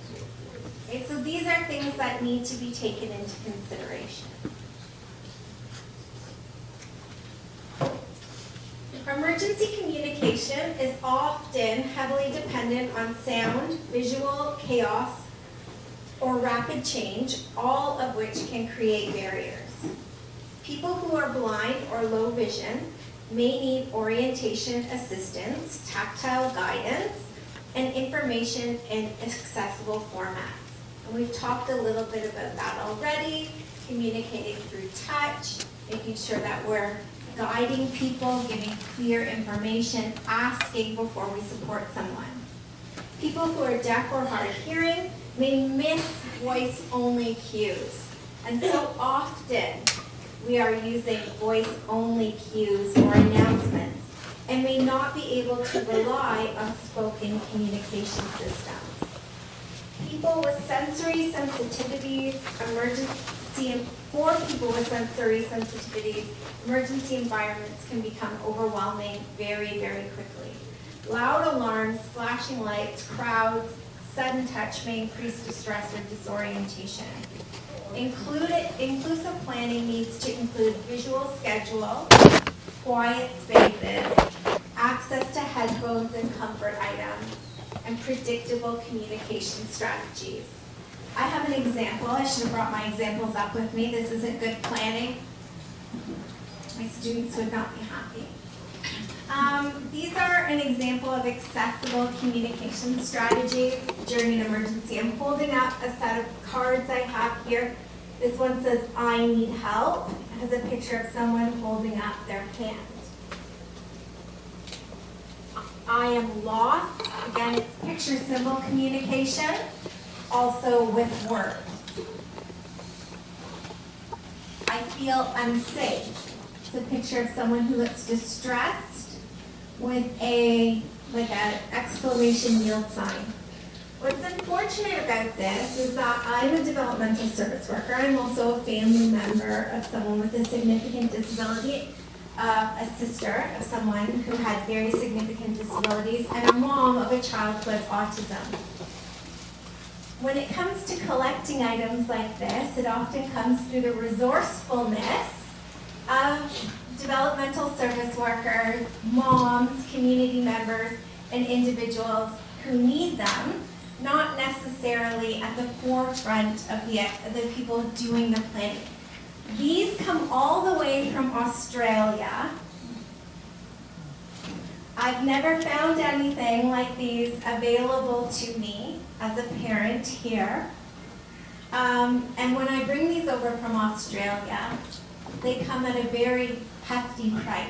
Okay? So these are things that need to be taken into consideration. Emergency communication is often heavily dependent on sound, visual chaos, or rapid change, all of which can create barriers. People who are blind or low vision may need orientation assistance, tactile guidance, and information in accessible formats. And we've talked a little bit about that already, communicating through touch, making sure that we're guiding people, giving clear information, asking before we support someone. People who are deaf or hard of hearing may miss voice-only cues. And so often we are using voice-only cues or announcements and may not be able to rely on spoken communication systems. People with sensory sensitivities, for people with sensory sensitivities, emergency environments can become overwhelming very, very quickly. Loud alarms, flashing lights, crowds, sudden touch may increase distress or disorientation. Inclusive planning needs to include visual schedule, quiet spaces, access to headphones and comfort items, and predictable communication strategies. I have an example. I should have brought my examples up with me. This isn't good planning. My students would not be happy. These are an example of accessible communication strategies during an emergency. I'm holding up a set of cards I have here. This one says, "I need help." It has a picture of someone holding up their hand. "I am lost." Again, it's picture symbol communication, also with words. "I feel unsafe." It's a picture of someone who looks distressed with an exclamation yield sign. What's unfortunate about this is that I'm a developmental service worker. I'm also a family member of someone with a significant disability, a sister of someone who had very significant disabilities, and a mom of a child who has autism. When it comes to collecting items like this, it often comes through the resourcefulness of developmental service workers, moms, community members, and individuals who need them, not necessarily at the forefront of the people doing the planning. These come all the way from Australia. I've never found anything like these available to me as a parent here. And when I bring these over from Australia, they come at a very hefty price,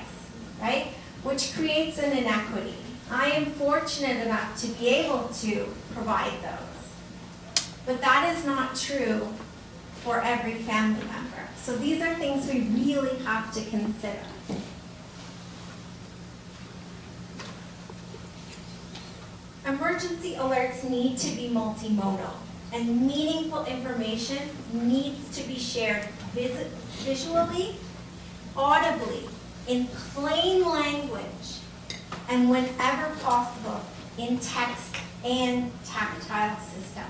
right? Which creates an inequity. I am fortunate enough to be able to provide those. But that is not true for every family member. So these are things we really have to consider. Emergency alerts need to be multimodal, and meaningful information needs to be shared visually, audibly, in plain language, and whenever possible, in text and tactile systems.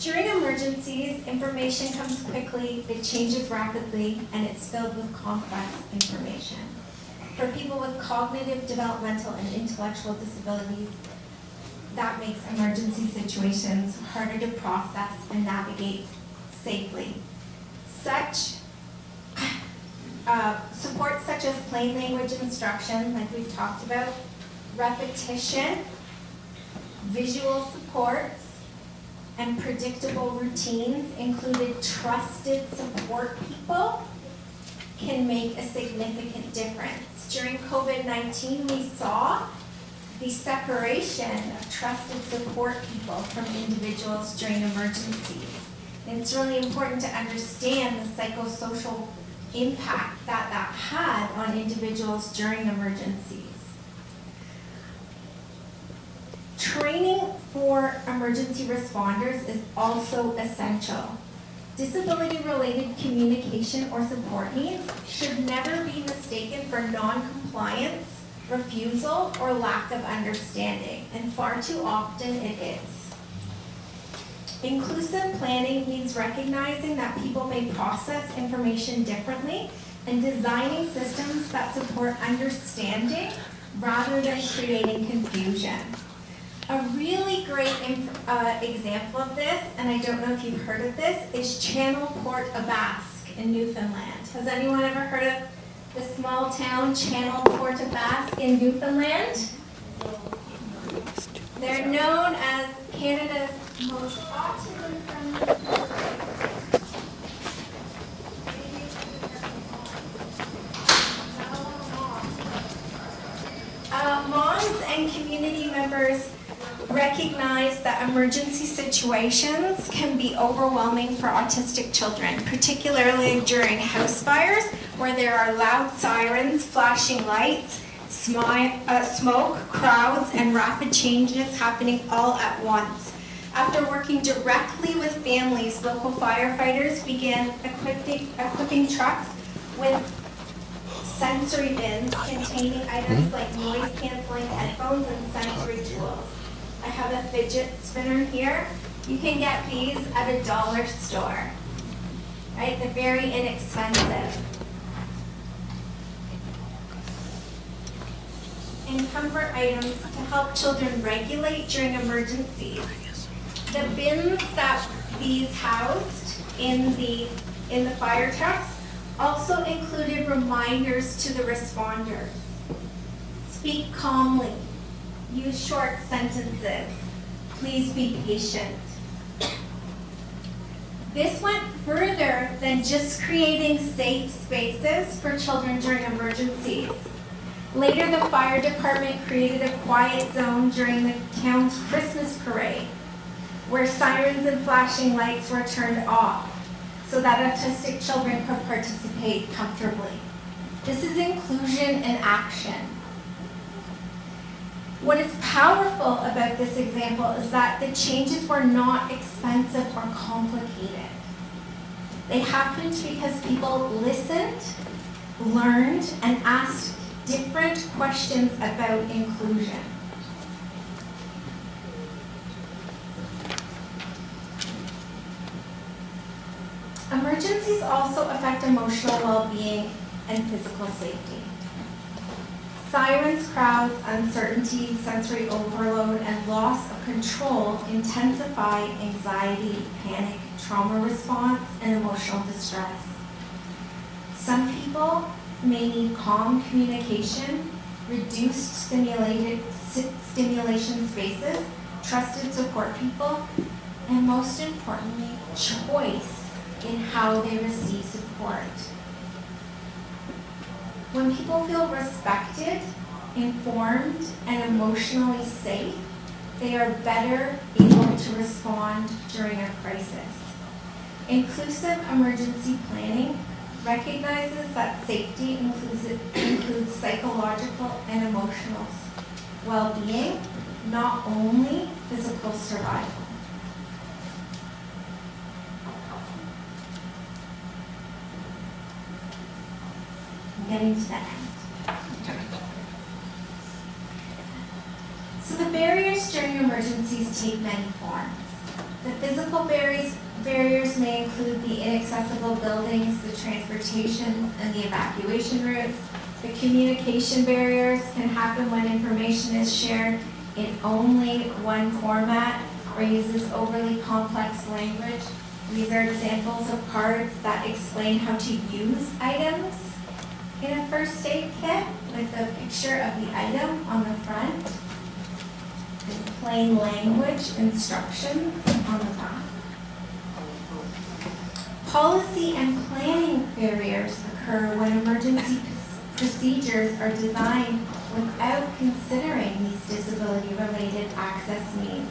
During emergencies, information comes quickly, it changes rapidly, and it's filled with complex information. For people with cognitive, developmental, and intellectual disabilities, that makes emergency situations harder to process and navigate safely. Supports such as plain language instruction, like we've talked about, repetition, visual supports, and predictable routines included trusted support people can make a significant difference. During COVID-19, we saw the separation of trusted support people from individuals during emergencies. And it's really important to understand the psychosocial impact that that had on individuals during emergencies. Training for emergency responders is also essential. Disability-related communication or support needs should never be mistaken for non-compliance, refusal, or lack of understanding, and far too often it is. Inclusive planning means recognizing that people may process information differently and designing systems that support understanding rather than creating confusion. A really great example of this, and I don't know if you've heard of this, is Channel Port Basque in Newfoundland. Has anyone ever heard of the small town Channel Port Basque in Newfoundland? They're known as Canada's most autism-friendly. Moms and community members recognize that emergency situations can be overwhelming for autistic children, particularly during house fires where there are loud sirens, flashing lights, smoke, crowds, and rapid changes happening all at once. After working directly with families, local firefighters began equipping trucks with sensory bins containing items like noise-canceling headphones and sensory tools. I have a fidget spinner here. You can get these at a dollar store, right? They're very inexpensive. And comfort items to help children regulate during emergencies. The bins that these housed in the fire trucks also included reminders to the responders. Speak calmly. Use short sentences. Please be patient. This went further than just creating safe spaces for children during emergencies. Later, the fire department created a quiet zone during the town's Christmas parade, where sirens and flashing lights were turned off so that autistic children could participate comfortably. This is inclusion in action. What is powerful about this example is that the changes were not expensive or complicated. They happened because people listened, learned, and asked different questions about inclusion. Emergencies also affect emotional well-being and physical safety. Sirens, crowds, uncertainty, sensory overload, and loss of control intensify anxiety, panic, trauma response, and emotional distress. Some people may need calm communication, reduced stimulation spaces, trusted support people, and most importantly, choice in how they receive support. When people feel respected, informed, and emotionally safe, they are better able to respond during a crisis. Inclusive emergency planning recognizes that safety includes psychological and emotional well-being, not only physical survival. I'm getting to the end. So the barriers during emergencies take many forms. The physical barriers may include the inaccessible buildings, the transportation, and the evacuation routes. The communication barriers can happen when information is shared in only one format or uses overly complex language. These are examples of cards that explain how to use items in a first aid kit with a picture of the item on the front. is plain language instructions on the back. Policy and planning barriers occur when emergency procedures are designed without considering these disability-related access needs.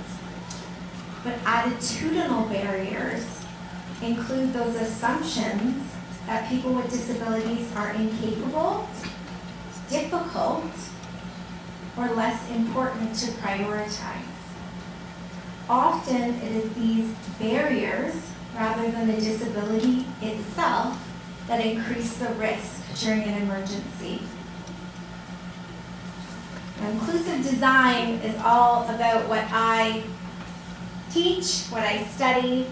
But attitudinal barriers include those assumptions that people with disabilities are incapable, difficult, or less important to prioritize. Often it is these barriers, rather than the disability itself, that increase the risk during an emergency. Now, inclusive design is all about what I teach, what I study,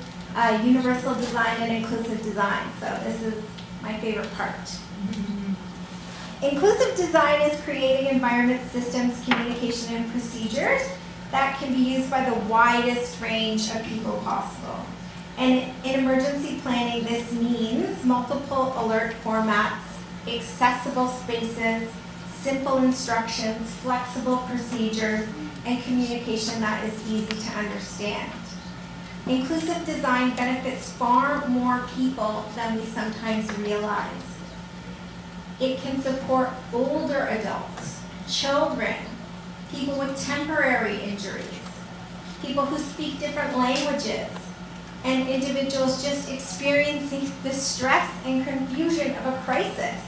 universal design and inclusive design. So this is my favorite part. Inclusive design is creating environment, systems, communication, and procedures that can be used by the widest range of people possible. And in emergency planning, this means multiple alert formats, accessible spaces, simple instructions, flexible procedures, and communication that is easy to understand. Inclusive design benefits far more people than we sometimes realize. It can support older adults, children, people with temporary injuries, people who speak different languages, and individuals just experiencing the stress and confusion of a crisis.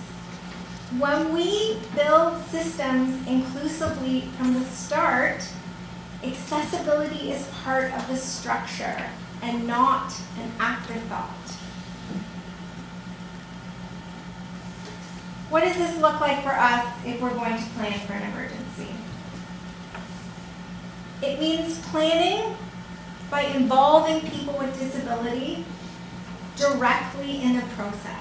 When we build systems inclusively from the start, accessibility is part of the structure and not an afterthought. What does this look like for us if we're going to plan for an emergency? It means planning by involving people with disability directly in the process.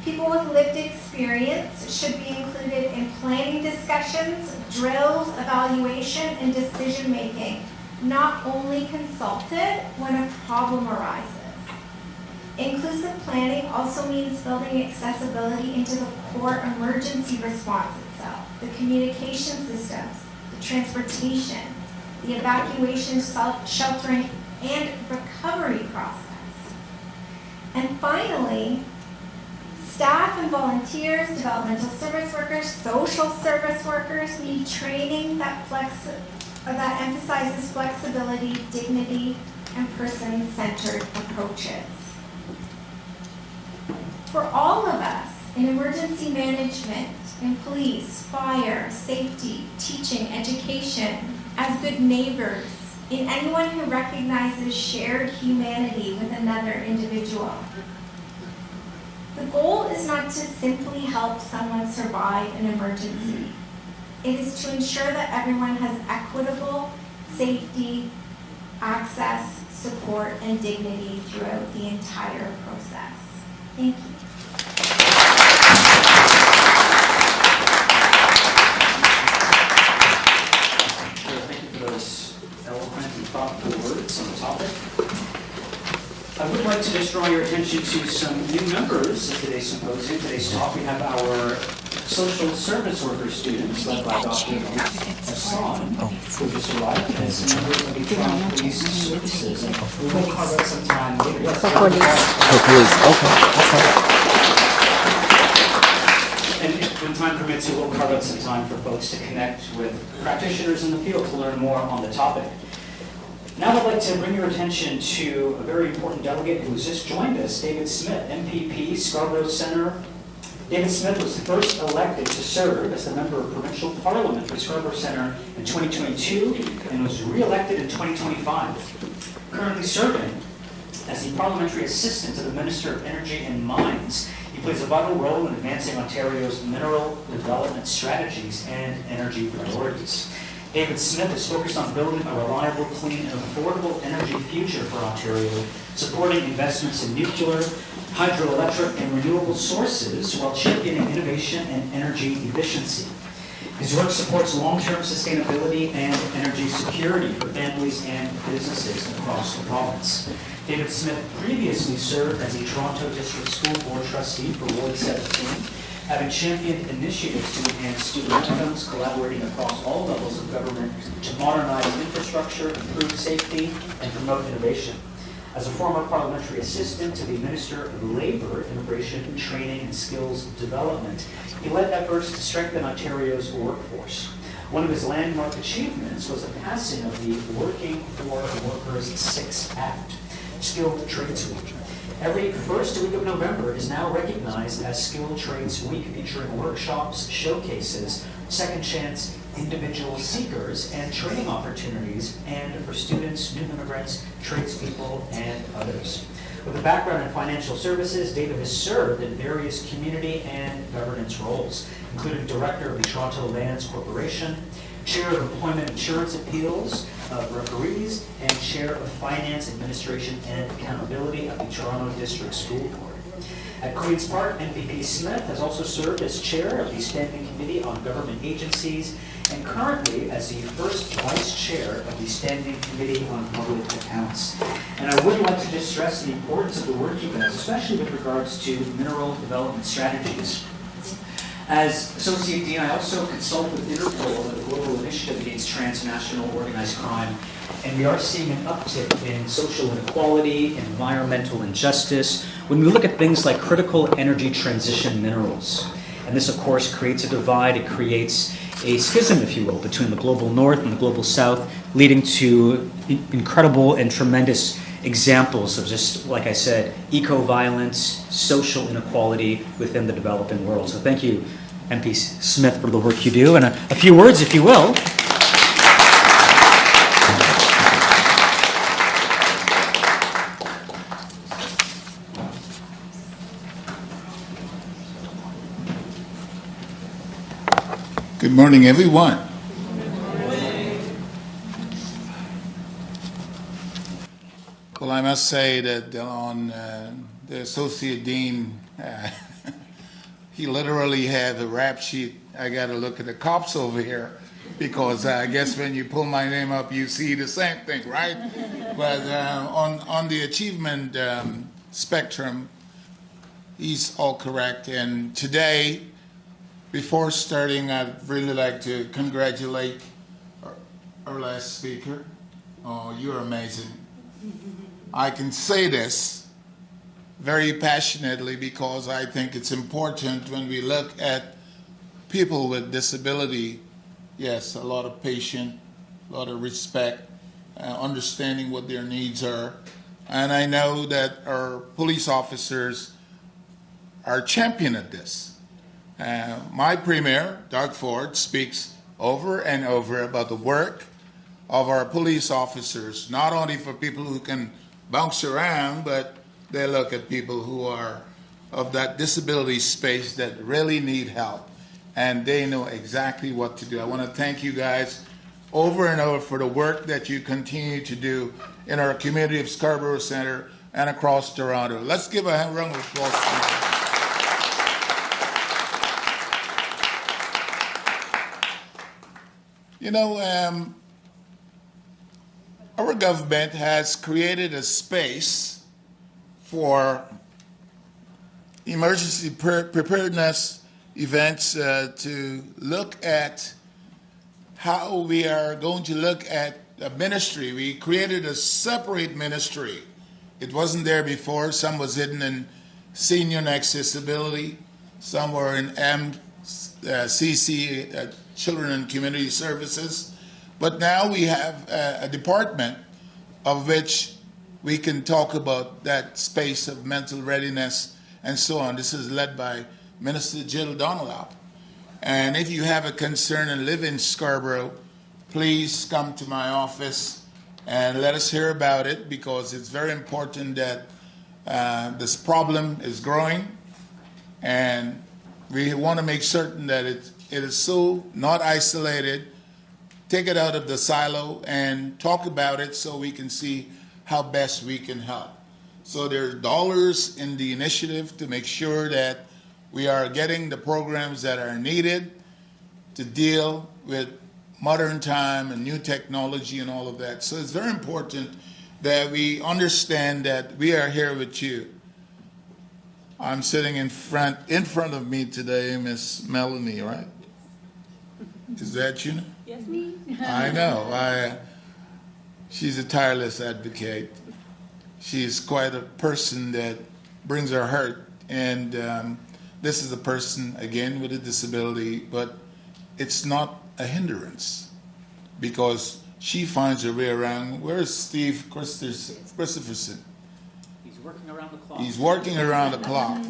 People with lived experience should be included in planning discussions, drills, evaluation, and decision making, not only consulted when a problem arises. Inclusive planning also means building accessibility into the core emergency response itself, the communication systems, the transportation, the evacuation, sheltering, and recovery process. And finally, staff and volunteers, developmental service workers, social service workers need training that emphasizes flexibility, dignity, and person-centered approaches. For all of us in emergency management, in police, fire, safety, teaching, education, as good neighbors, in anyone who recognizes shared humanity with another individual. The goal is not to simply help someone survive an emergency. It is to ensure that everyone has equitable safety, access, support, and dignity throughout the entire process. Thank you. Thank you for those eloquent and thoughtful words on the topic. I would like to just draw your attention to some new members of today's symposium. Today's talk, we have our social service worker students, led by Dr. Hassan, who just arrived, and some members of the Toronto Police Services. And we will carve out some time later. And when time permits, we will carve out some time for folks to connect with practitioners in the field to learn more on the topic. Now I'd like to bring your attention to a very important delegate who has just joined us, David Smith, MPP, Scarborough Centre. David Smith was first elected to serve as the member of Provincial Parliament for Scarborough Centre in 2022 and was re-elected in 2025. Currently serving as the Parliamentary Assistant to the Minister of Energy and Mines, he plays a vital role in advancing Ontario's mineral development strategies and energy priorities. David Smith is focused on building a reliable, clean, and affordable energy future for Ontario, supporting investments in nuclear, hydroelectric, and renewable sources while championing innovation and energy efficiency. His work supports long-term sustainability and energy security for families and businesses across the province. David Smith previously served as a Toronto District School Board trustee for Ward 17, having championed initiatives to enhance student outcomes, collaborating across all levels of government to modernize infrastructure, improve safety, and promote innovation. As a former parliamentary assistant to the Minister of Labour, Immigration, Training and Skills Development, he led efforts to strengthen Ontario's workforce. One of his landmark achievements was the passing of the Working for Workers 6 Act, Skilled Trades Week. Every first week of November is now recognized as Skilled Trades Week, featuring workshops, showcases, second chance individual seekers, and training opportunities, and for students, new immigrants, tradespeople, and others. With a background in financial services, David has served in various community and governance roles, including Director of the Toronto Lands Corporation, Chair of Employment Insurance Appeals of Referees, and Chair of Finance Administration and Accountability at the Toronto District School Board. At Queen's Park, MPP Smith has also served as Chair of the Standing Committee on Government Agencies and currently as the first Vice Chair of the Standing Committee on Public Accounts. And I would like to just stress the importance of the work he does, especially with regards to mineral development strategies. As Associate Dean, I also consult with Interpol, the global initiative against transnational organized crime, and we are seeing an uptick in social inequality, environmental injustice, when we look at things like critical energy transition minerals. And this, of course, creates a divide. It creates a schism, if you will, between the global north and the global south, leading to incredible and tremendous examples of just, like I said, eco-violence, social inequality within the developing world. So thank you, MP Smith, for the work you do. And a few words, if you will. Good morning, everyone. Well, I must say that on the Associate Dean, he literally had a rap sheet. I got to look at the cops over here because I guess when you pull my name up, you see the same thing, right? But on the achievement spectrum, he's all correct. And today, before starting, I'd really like to congratulate our last speaker. Oh, you're amazing. I can say this very passionately because I think it's important when we look at people with disability. Yes, a lot of patience, a lot of respect, understanding what their needs are. And I know that our police officers are champion at this. My Premier, Doug Ford, speaks over and over about the work of our police officers, not only for people who can bounce around, but they look at people who are of that disability space that really need help, and they know exactly what to do. I want to thank you guys over and over for the work that you continue to do in our community of Scarborough Centre and across Toronto. Let's give a round of applause for them. You know, our government has created a space for emergency preparedness events to look at how we are going to look at a ministry. We created a separate ministry. It wasn't there before. Some was hidden in senior and accessibility. Some were in CC, Children and Community Services. But now we have a department of which we can talk about that space of mental readiness and so on. This is led by Minister Jill Dunlop. And if you have a concern and live in Scarborough, please come to my office and let us hear about it, because it's very important that this problem is growing, and we want to make certain that it is so not isolated. Take it out of the silo and talk about it so we can see how best we can help. So there's dollars in the initiative to make sure that we are getting the programs that are needed to deal with modern time and new technology and all of that. So it's very important that we understand that we are here with you. I'm sitting in front of me today, Miss Melanie, right? Is that you? Yes, me. I know. She's a tireless advocate. She's quite a person that brings her heart. And this is a person, again, with a disability, but it's not a hindrance because she finds her way around. Where's Steve Christopherson? He's working around the clock. He's working around the clock.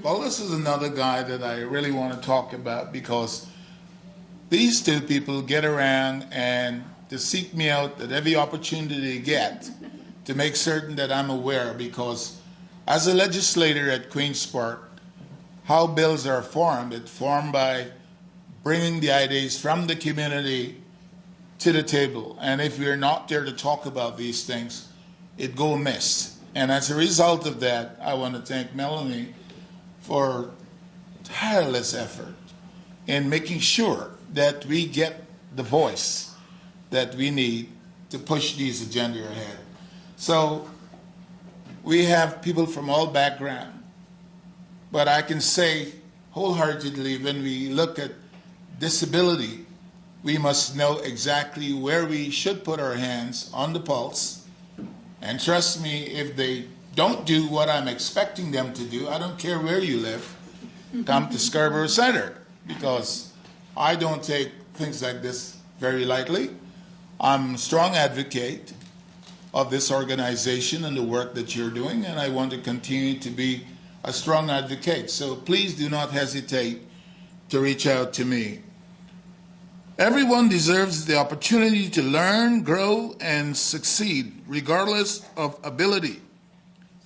Well, this is another guy that I really want to talk about because these two people get around and to seek me out at every opportunity they get to make certain that I'm aware, because as a legislator at Queen's Park, how bills are formed, it's formed by bringing the ideas from the community to the table. And if we're not there to talk about these things, it go amiss. And as a result of that, I want to thank Melanie for tireless effort in making sure that we get the voice that we need to push these agenda ahead. So we have people from all backgrounds, but I can say wholeheartedly when we look at disability, we must know exactly where we should put our hands on the pulse. And trust me, if they don't do what I'm expecting them to do, I don't care where you live, come to Scarborough Center, because I don't take things like this very lightly. I'm a strong advocate of this organization and the work that you're doing, and I want to continue to be a strong advocate. So please do not hesitate to reach out to me. Everyone deserves the opportunity to learn, grow, and succeed, regardless of ability.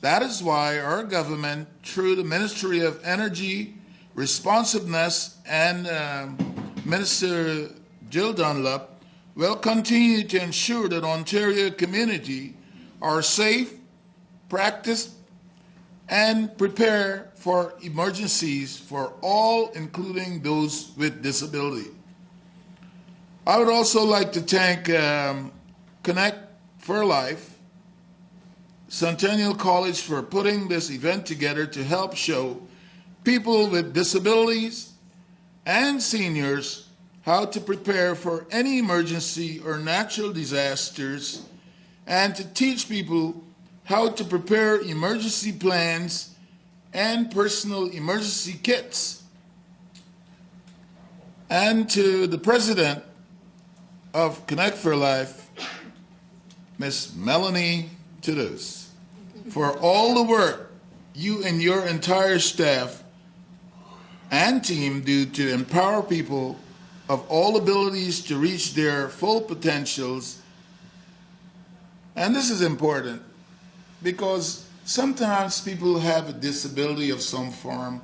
That is why our government, through the Ministry of Energy, Responsiveness, and Minister Jill Dunlop, will continue to ensure that Ontario community are safe, practice, and prepare for emergencies for all, including those with disability. I would also like to thank Connect for Life, Centennial College for putting this event together to help show people with disabilities and seniors how to prepare for any emergency or natural disasters, and to teach people how to prepare emergency plans and personal emergency kits. And to the president of Connect for Life, Miss Melanie Toulouse, for all the work you and your entire staff and team do to empower people of all abilities to reach their full potentials. And this is important because sometimes people have a disability of some form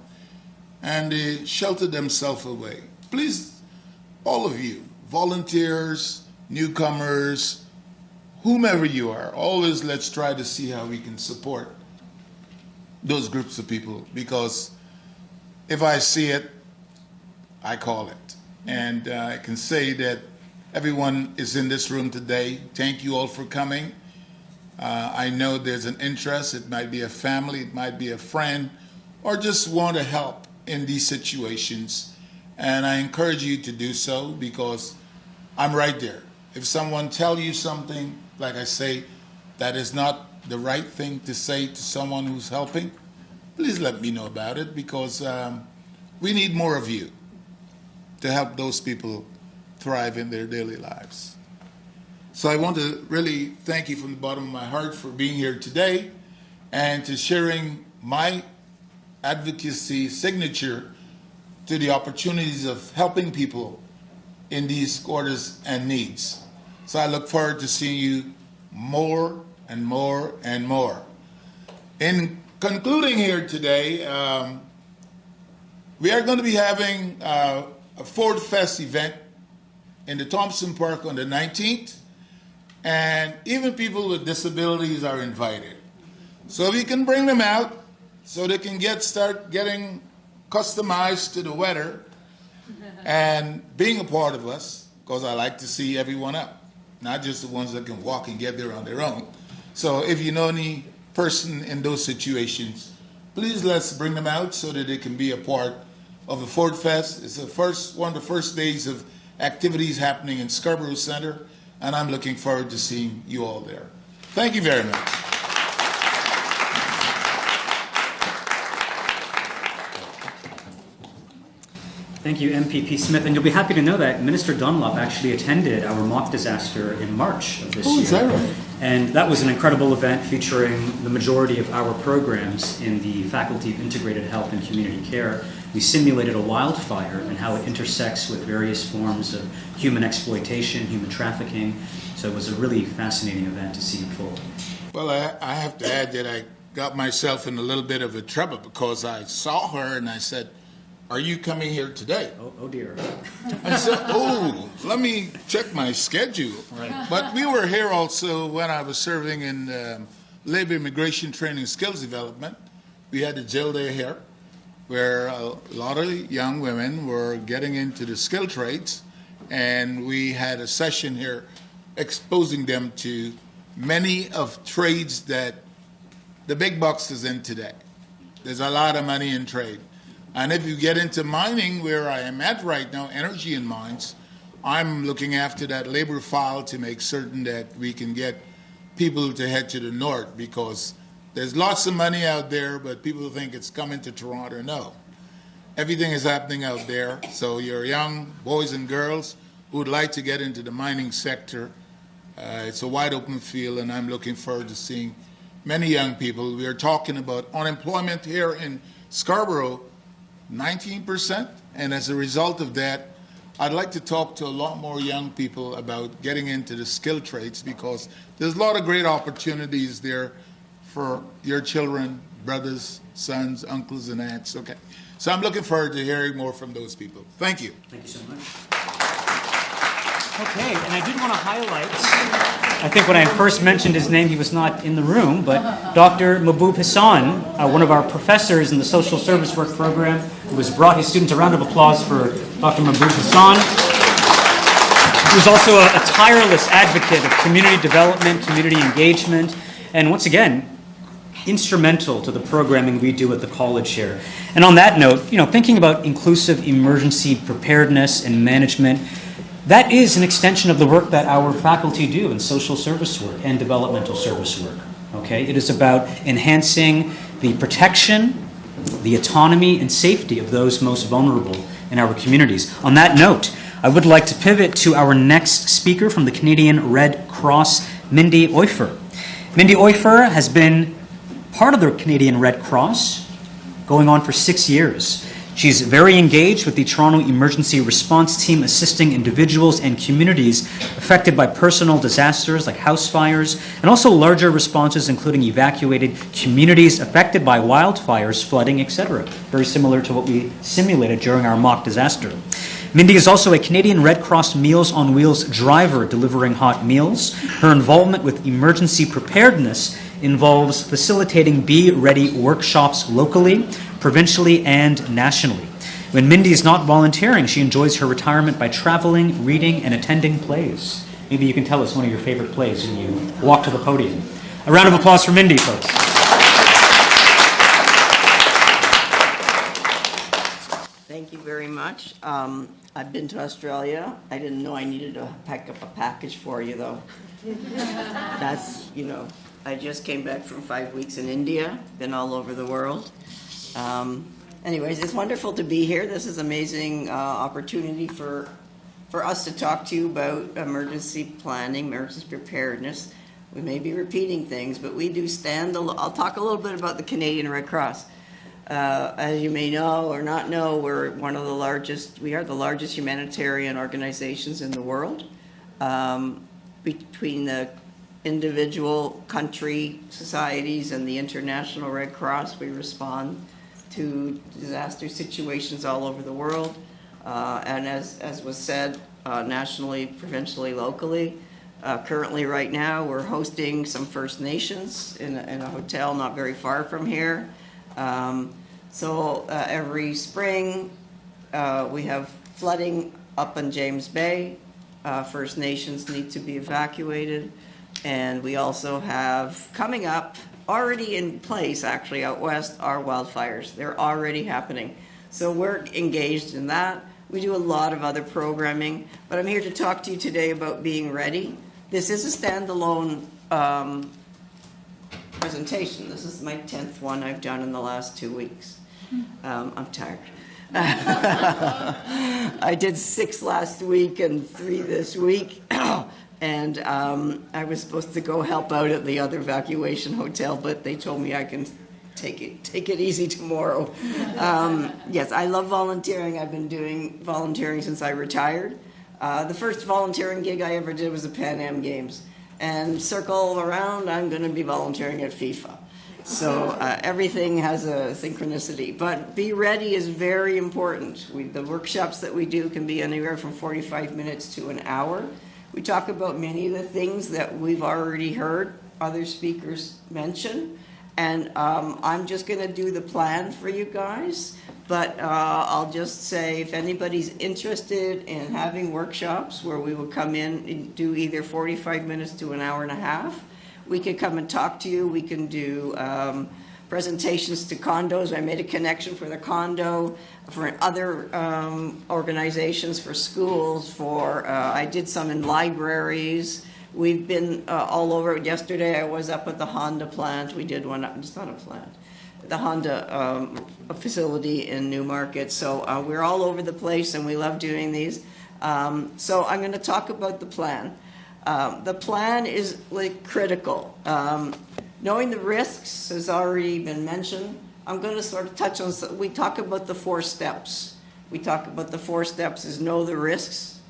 and they shelter themselves away. Please, all of you, volunteers, newcomers, whomever you are, always let's try to see how we can support those groups of people, because if I see it, I call it. And I can say that everyone is in this room today. Thank you all for coming. I know there's an interest. It might be a family, it might be a friend, or just want to help in these situations. And I encourage you to do so, because I'm right there. If someone tells you something, like I say, that is not the right thing to say to someone who's helping, please let me know about it, because we need more of you to help those people thrive in their daily lives. So I want to really thank you from the bottom of my heart for being here today and to sharing my advocacy signature to the opportunities of helping people in these quarters and needs. So I look forward to seeing you more and more and more. In concluding here today, we are going to be having a Ford Fest event in the Thompson Park on the 19th, and even people with disabilities are invited. So we can bring them out so they can start getting customized to the weather and being a part of us, because I like to see everyone up, not just the ones that can walk and get there on their own. So if you know any person in those situations, please let's bring them out so that they can be a part of the Ford Fest. It's one of the first days of activities happening in Scarborough Center, and I'm looking forward to seeing you all there. Thank you very much. Thank you, MPP Smith. And you'll be happy to know that Minister Dunlop actually attended our mock disaster in March of this year. Is that right? And that was an incredible event featuring the majority of our programs in the Faculty of Integrated Health and Community Care. We simulated a wildfire and how it intersects with various forms of human exploitation, human trafficking. So it was a really fascinating event to see in full. Well, I have to add that I got myself in a little bit of a trouble because I saw her and I said, "Are you coming here today?" Oh dear. I said, "Oh, let me check my schedule." Right. But we were here also when I was serving in Labor Immigration Training Skills Development. We had a jail day here where a lot of young women were getting into the skill trades, and we had a session here exposing them to many of trades that the big bucks is in today. There's a lot of money in trade. And if you get into mining, where I am at right now, energy and mines, I'm looking after that labor file to make certain that we can get people to head to the north, because there's lots of money out there, but people think it's coming to Toronto. No. Everything is happening out there. So your young boys and girls who would like to get into the mining sector, it's a wide open field, and I'm looking forward to seeing many young people. We are talking about unemployment here in Scarborough, 19%, and as a result of that, I'd like to talk to a lot more young people about getting into the skill trades, because there's a lot of great opportunities there for your children, brothers, sons, uncles, and aunts. Okay, so I'm looking forward to hearing more from those people. Thank you. Thank you so much. Okay, and I did want to highlight, I think when I first mentioned his name, he was not in the room, but Dr. Mahbub Hassan, one of our professors in the social service work program, who has brought his students. A round of applause for Dr. Mahbub Hassan. He was also a tireless advocate of community development, community engagement, and once again, instrumental to the programming we do at the college here. And on that note, thinking about inclusive emergency preparedness and management, that is an extension of the work that our faculty do in social service work and developmental service work. Okay? It is about enhancing the protection, the autonomy, and safety of those most vulnerable in our communities. On that note, I would like to pivot to our next speaker from the Canadian Red Cross, Mindy Oifer. Mindy Oifer has been part of the Canadian Red Cross going on for 6 years. She's very engaged with the Toronto Emergency Response Team, assisting individuals and communities affected by personal disasters like house fires, and also larger responses including evacuated communities affected by wildfires, flooding, etc. Very similar to what we simulated during our mock disaster. Mindy is also a Canadian Red Cross Meals on Wheels driver delivering hot meals. Her involvement with emergency preparedness involves facilitating Be Ready workshops locally, provincially, and nationally. When Mindy is not volunteering, she enjoys her retirement by traveling, reading, and attending plays. Maybe you can tell us one of your favorite plays when you walk to the podium. A round of applause for Mindy, folks. Thank you very much. I've been to Australia. I didn't know I needed to pack up a package for you, though. That's, I just came back from 5 weeks in India, been all over the world. Anyways, it's wonderful to be here. This is an amazing opportunity for us to talk to you about emergency planning, emergency preparedness. We may be repeating things, but we do I'll talk a little bit about the Canadian Red Cross. As you may know or not know, we are the largest humanitarian organizations in the world. Between the individual country societies and the International Red Cross, we respond to disaster situations all over the world. And as was said, nationally, provincially, locally. Currently, right now, we're hosting some First Nations in a hotel not very far from here. So every spring, we have flooding up in James Bay. First Nations need to be evacuated. And we also have coming up, already in place actually out west, are wildfires. They're already happening. So we're engaged in that. We do a lot of other programming, but I'm here to talk to you today about being ready. This is a standalone presentation. This is my 10th one I've done in the last 2 weeks. I'm tired. I did 6 last week and 3 this week. And I was supposed to go help out at the other evacuation hotel, but they told me I can take it easy tomorrow. Yes, I love volunteering. I've been doing volunteering since I retired. The first volunteering gig I ever did was the Pan Am Games. And circle around, I'm going to be volunteering at FIFA. So everything has a synchronicity. But be ready is very important. The workshops that we do can be anywhere from 45 minutes to an hour. We talk about many of the things that we've already heard other speakers mention. And I'm just going to do the plan for you guys. But I'll just say if anybody's interested in having workshops where we will come in and do either 45 minutes to an hour and a half, we could come and talk to you. We can do presentations to condos. I made a connection for the condo, for other organizations, for schools, I did some in libraries. We've been all over. Yesterday I was up at the Honda plant. We did one, it's not a plant, the Honda facility in Newmarket. So we're all over the place and we love doing these. So I'm going to talk about the plan. The plan is like critical. Knowing the risks has already been mentioned. I'm going to sort of touch on, we talk about the 4 steps. We talk about the 4 steps is know the risks,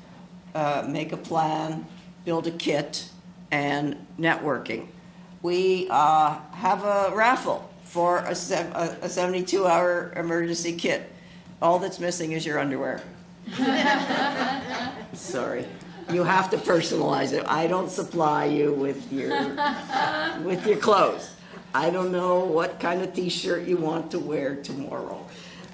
make a plan, build a kit, and networking. We have a raffle for a 72-hour emergency kit. All that's missing is your underwear. Sorry. You have to personalize it. I don't supply you with your clothes. I don't know what kind of t-shirt you want to wear tomorrow.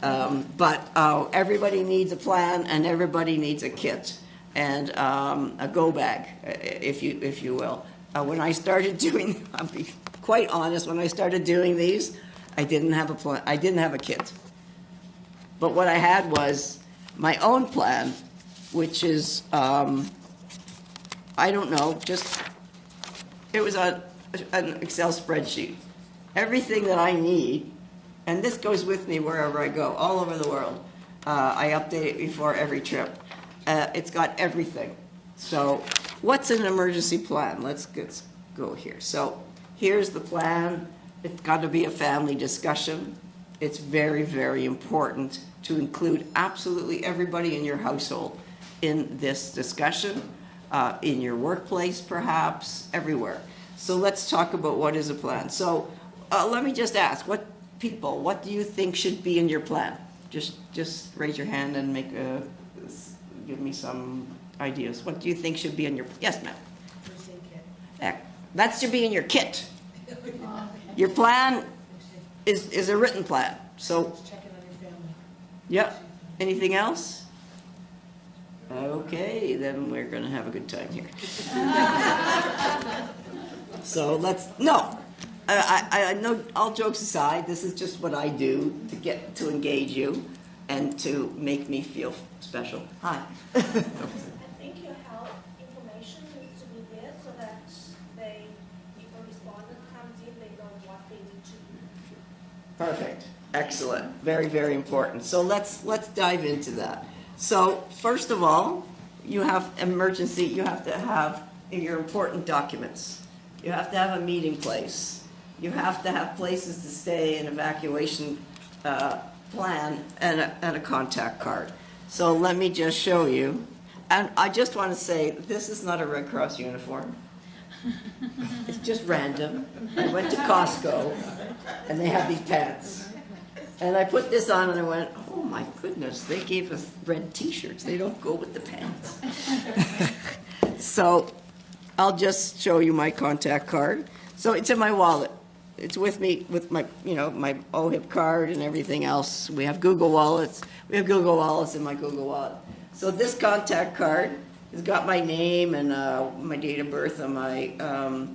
But everybody needs a plan and everybody needs a kit and a go bag, if you will. When I started doing, I'll be quite honest, when I started doing these, I didn't have a plan. I didn't have a kit. But what I had was my own plan, which is, I don't know, just, it was an Excel spreadsheet. Everything that I need, and this goes with me wherever I go, all over the world. I update it before every trip. It's got everything. So what's an emergency plan? Let's go here. So here's the plan. It's got to be a family discussion. It's very, very important to include absolutely everybody in your household in this discussion, in your workplace perhaps, everywhere. So let's talk about what is a plan. So let me just ask, what do you think should be in your plan? Just raise your hand and give me some ideas. What do you think should be in your, yes ma'am? First aid kit. That should be in your kit. Your plan is a written plan. So checking on your family. Yep. Anything else? Okay, then we're going to have a good time here. So I know, all jokes aside, this is just what I do to engage you and to make me feel special. Hi. I think your health information needs to be there so that if a respondent comes in, they know what they need to do. Perfect. Excellent. Very, very important. So let's dive into that. So first of all, you have to have your important documents. You have to have a meeting place. You have to have places to stay, an evacuation plan, and a contact card. So let me just show you. And I just want to say, this is not a Red Cross uniform. It's just random. I went to Costco, and they have these pants. And I put this on, and I went, oh my goodness, they gave us red T-shirts. They don't go with the pants. So I'll just show you my contact card. So it's in my wallet. It's with me with my, my OHIP card and everything else. We have Google Wallets. We have Google Wallets in my Google Wallet. So this contact card It's got my name and my date of birth and my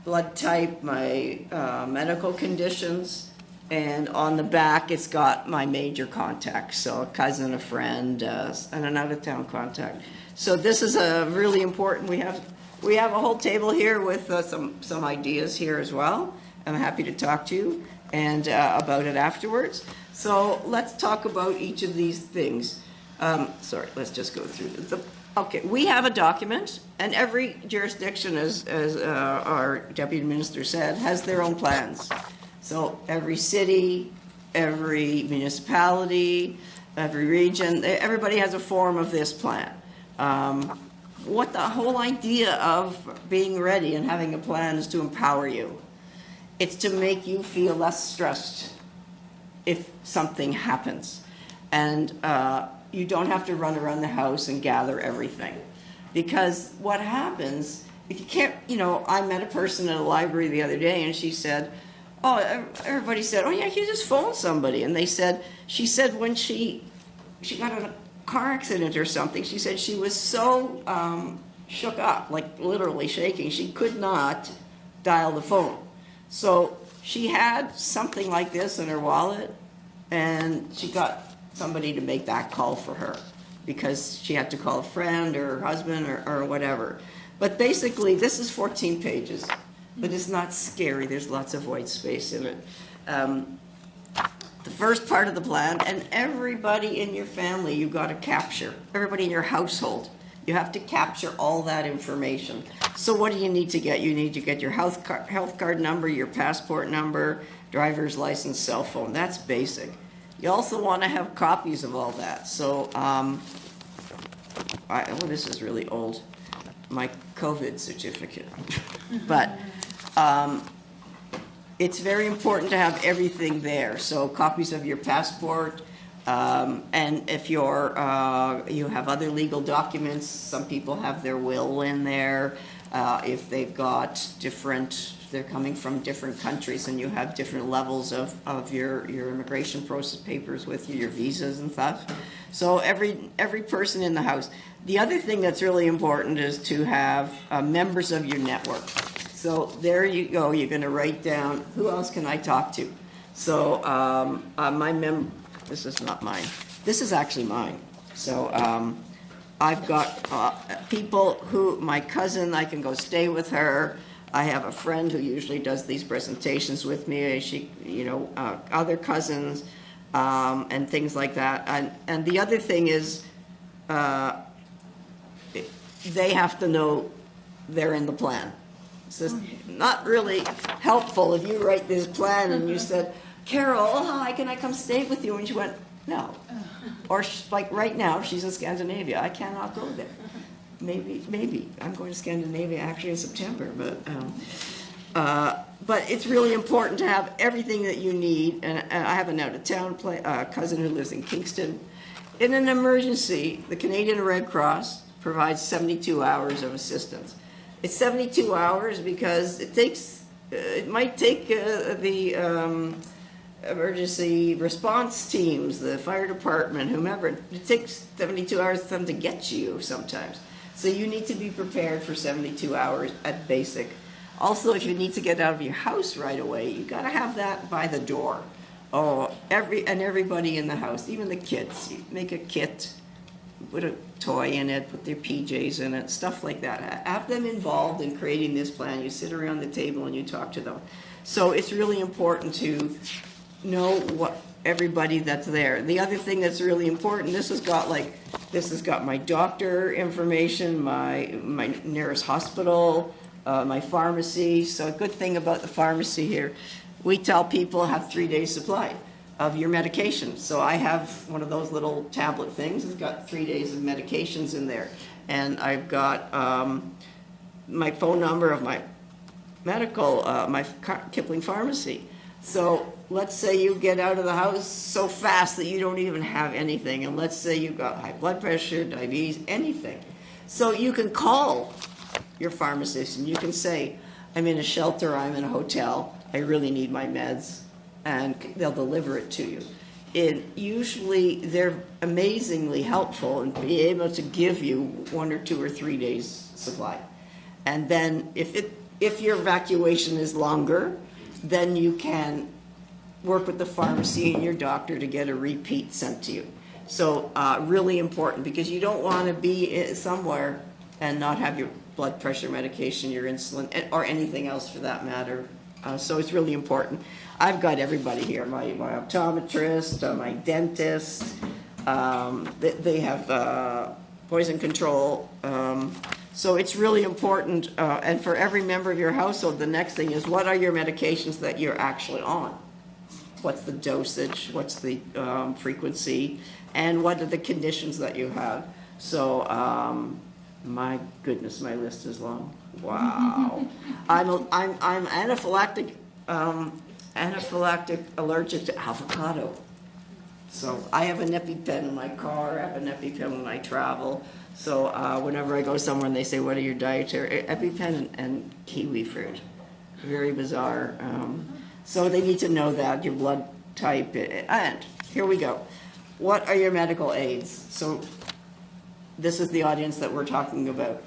blood type, my medical conditions, and on the back it's got my major contacts, so a cousin, a friend, and an out-of-town contact. So this is a really important. We have a whole table here with some ideas here as well. I'm happy to talk to you and about it afterwards. So let's talk about each of these things. Sorry, let's just go through okay, we have a document, and every jurisdiction, as our deputy minister said, has their own plans. So every city, every municipality, every region, everybody has a form of this plan. What the whole idea of being ready and having a plan is to empower you. It's to make you feel less stressed if something happens. And you don't have to run around the house and gather everything. Because what happens, if you can't, I met a person at a library the other day and she said, everybody said, oh yeah, you just phone somebody. And she said when she got in a car accident or something, she said she was so shook up, like literally shaking, she could not dial the phone. So she had something like this in her wallet, and she got somebody to make that call for her because she had to call a friend or her husband or whatever. But basically, this is 14 pages, but it's not scary. There's lots of white space in it. The first part of the plan, and everybody in your family you've got to capture, everybody in your household. You have to capture all that information. So what do you need to get? You need to get your health card number, your passport number, driver's license, cell phone. That's basic. You also want to have copies of all that. So, this is really old, my COVID certificate. But it's very important to have everything there. So copies of your passport, and if you have other legal documents, some people have their will in there. If they've got they're coming from different countries and you have different levels of your immigration process papers with you, your visas and stuff. So every person in the house. The other thing that's really important is to have members of your network. So there you go. You're going to write down, who else can I talk to? So this is not mine. This is actually mine. So I've got people my cousin, I can go stay with her. I have a friend who usually does these presentations with me. Other cousins and things like that. And the other thing is they have to know they're in the plan. It's just not really helpful if you write this plan and you said, Carol, hi, can I come stay with you? And she went, no. Or like right now, she's in Scandinavia. I cannot go there. Maybe. I'm going to Scandinavia actually in September. But it's really important to have everything that you need. And I have an out-of-town cousin who lives in Kingston. In an emergency, the Canadian Red Cross provides 72 hours of assistance. It's 72 hours because it might take the emergency response teams, the fire department, whomever. It takes 72 hours for them to get you sometimes. So you need to be prepared for 72 hours at basic. Also, if you need to get out of your house right away, you got to have that by the door. Everybody in the house, even the kids, you make a kit, put a toy in it, put their PJs in it, stuff like that. Have them involved in creating this plan. You sit around the table and you talk to them. So it's really important to know what everybody that's there. The other thing that's really important, this has got my doctor information, my nearest hospital, my pharmacy. So a good thing about the pharmacy here, we tell people have 3 days supply of your medication. So I have one of those little tablet things. It's got 3 days of medications in there. And I've got my phone number of my medical, my Kipling pharmacy. So let's say you get out of the house so fast that you don't even have anything. And let's say you've got high blood pressure, diabetes, anything. So you can call your pharmacist and you can say, I'm in a shelter, I'm in a hotel, I really need my meds, and they'll deliver it to you. usually they're amazingly helpful and be able to give you 1 or 2 or 3 days supply. And then if your evacuation is longer, then you can work with the pharmacy and your doctor to get a repeat sent to you. So really important, because you don't want to be somewhere and not have your blood pressure medication, your insulin, or anything else for that matter. So it's really important. I've got everybody here, my optometrist, my dentist, they have poison control. So it's really important. And for every member of your household, the next thing is, what are your medications that you're actually on? What's the dosage? What's the frequency? And what are the conditions that you have? So, my goodness, my list is long. Wow. I'm anaphylactic allergic to avocado. So I have an EpiPen in my car. I have an EpiPen when I travel. So whenever I go somewhere and they say, what are your dietary? EpiPen and kiwi fruit. Very bizarre. So they need to know that, your blood type. And here we go. What are your medical aids? So this is the audience that we're talking about.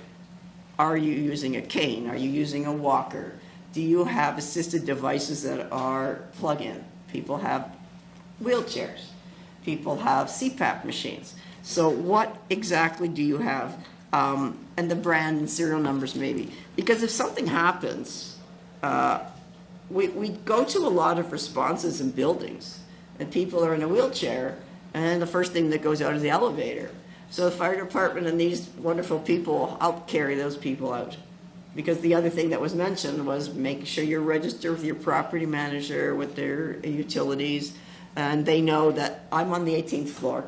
Are you using a cane? Are you using a walker? Do you have assisted devices that are plug-in? People have wheelchairs. People have CPAP machines. So what exactly do you have? And the brand and serial numbers maybe. Because if something happens, we go to a lot of responses in buildings, and people are in a wheelchair, and the first thing that goes out is the elevator. So the fire department and these wonderful people help carry those people out. Because the other thing that was mentioned was making sure you're registered with your property manager, with their utilities, and they know that I'm on the 18th floor.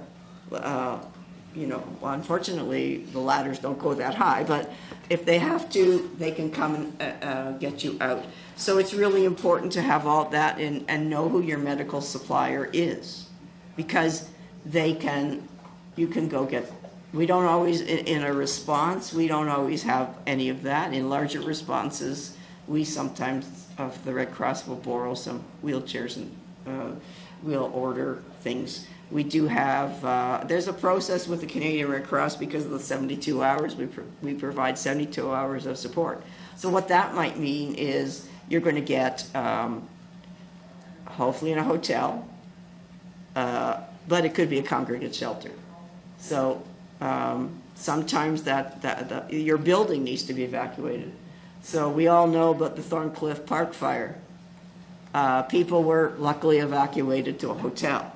You know, well, unfortunately, the ladders don't go that high, but if they have to, they can come and get you out. So it's really important to have all that and know who your medical supplier is, because you can go get. We don't always, in a response, we don't always have any of that. In larger responses, we sometimes, of the Red Cross, will borrow some wheelchairs and we'll order things. We do have, there's a process with the Canadian Red Cross because of the 72 hours. We provide 72 hours of support. So what that might mean is you're going to get, hopefully in a hotel, but it could be a congregate shelter. So sometimes your building needs to be evacuated. So we all know about the Thorncliffe Park fire. People were luckily evacuated to a hotel.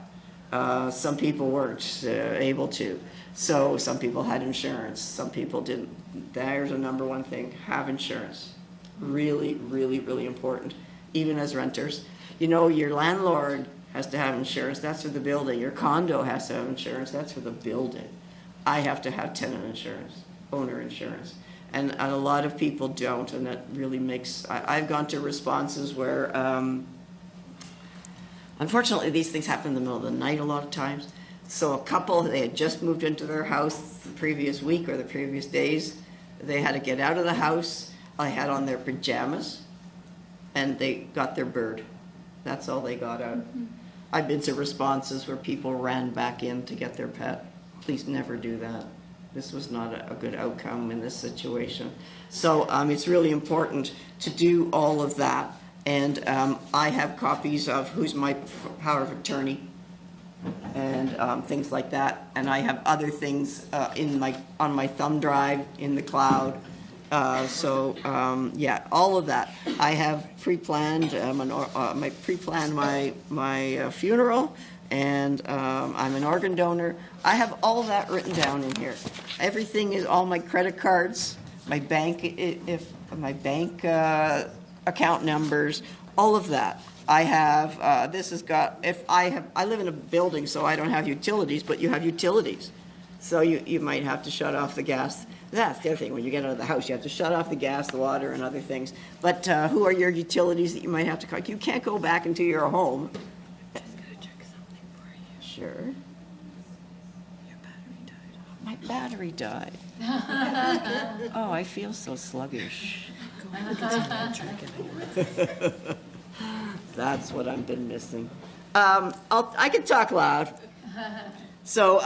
Some people weren't able to. So some people had insurance. Some people didn't. There's a number one thing. Have insurance. Really, really, really important. Even as renters. You know, your landlord has to have insurance. That's for the building. Your condo has to have insurance. That's for the building. I have to have tenant insurance, owner insurance. And a lot of people don't, and that really makes... I've gone to responses where... unfortunately, these things happen in the middle of the night a lot of times. So a couple, they had just moved into their house the previous week or the previous days. They had to get out of the house. I had on their pajamas, and they got their bird. That's all they got out. I've been to responses where people ran back in to get their pet. Please never do that. This was not a good outcome in this situation. So it's really important to do all of that. And I have copies of who's my power of attorney and things like that. And I have other things on my thumb drive in the cloud. Yeah, all of that. I have pre-planned. My funeral, and I'm an organ donor. I have all that written down in here. Everything is all my credit cards, my bank, account numbers, all of that. I have, I live in a building, so I don't have utilities, but you have utilities. So you might have to shut off the gas. That's the other thing, when you get out of the house, you have to shut off the gas, the water, and other things. But who are your utilities that you might have to call? You can't go back into your home. I was going to check something for you. Sure. Your battery died. My battery died. Oh, I feel so sluggish. That's what I've been missing. I can talk loud. So,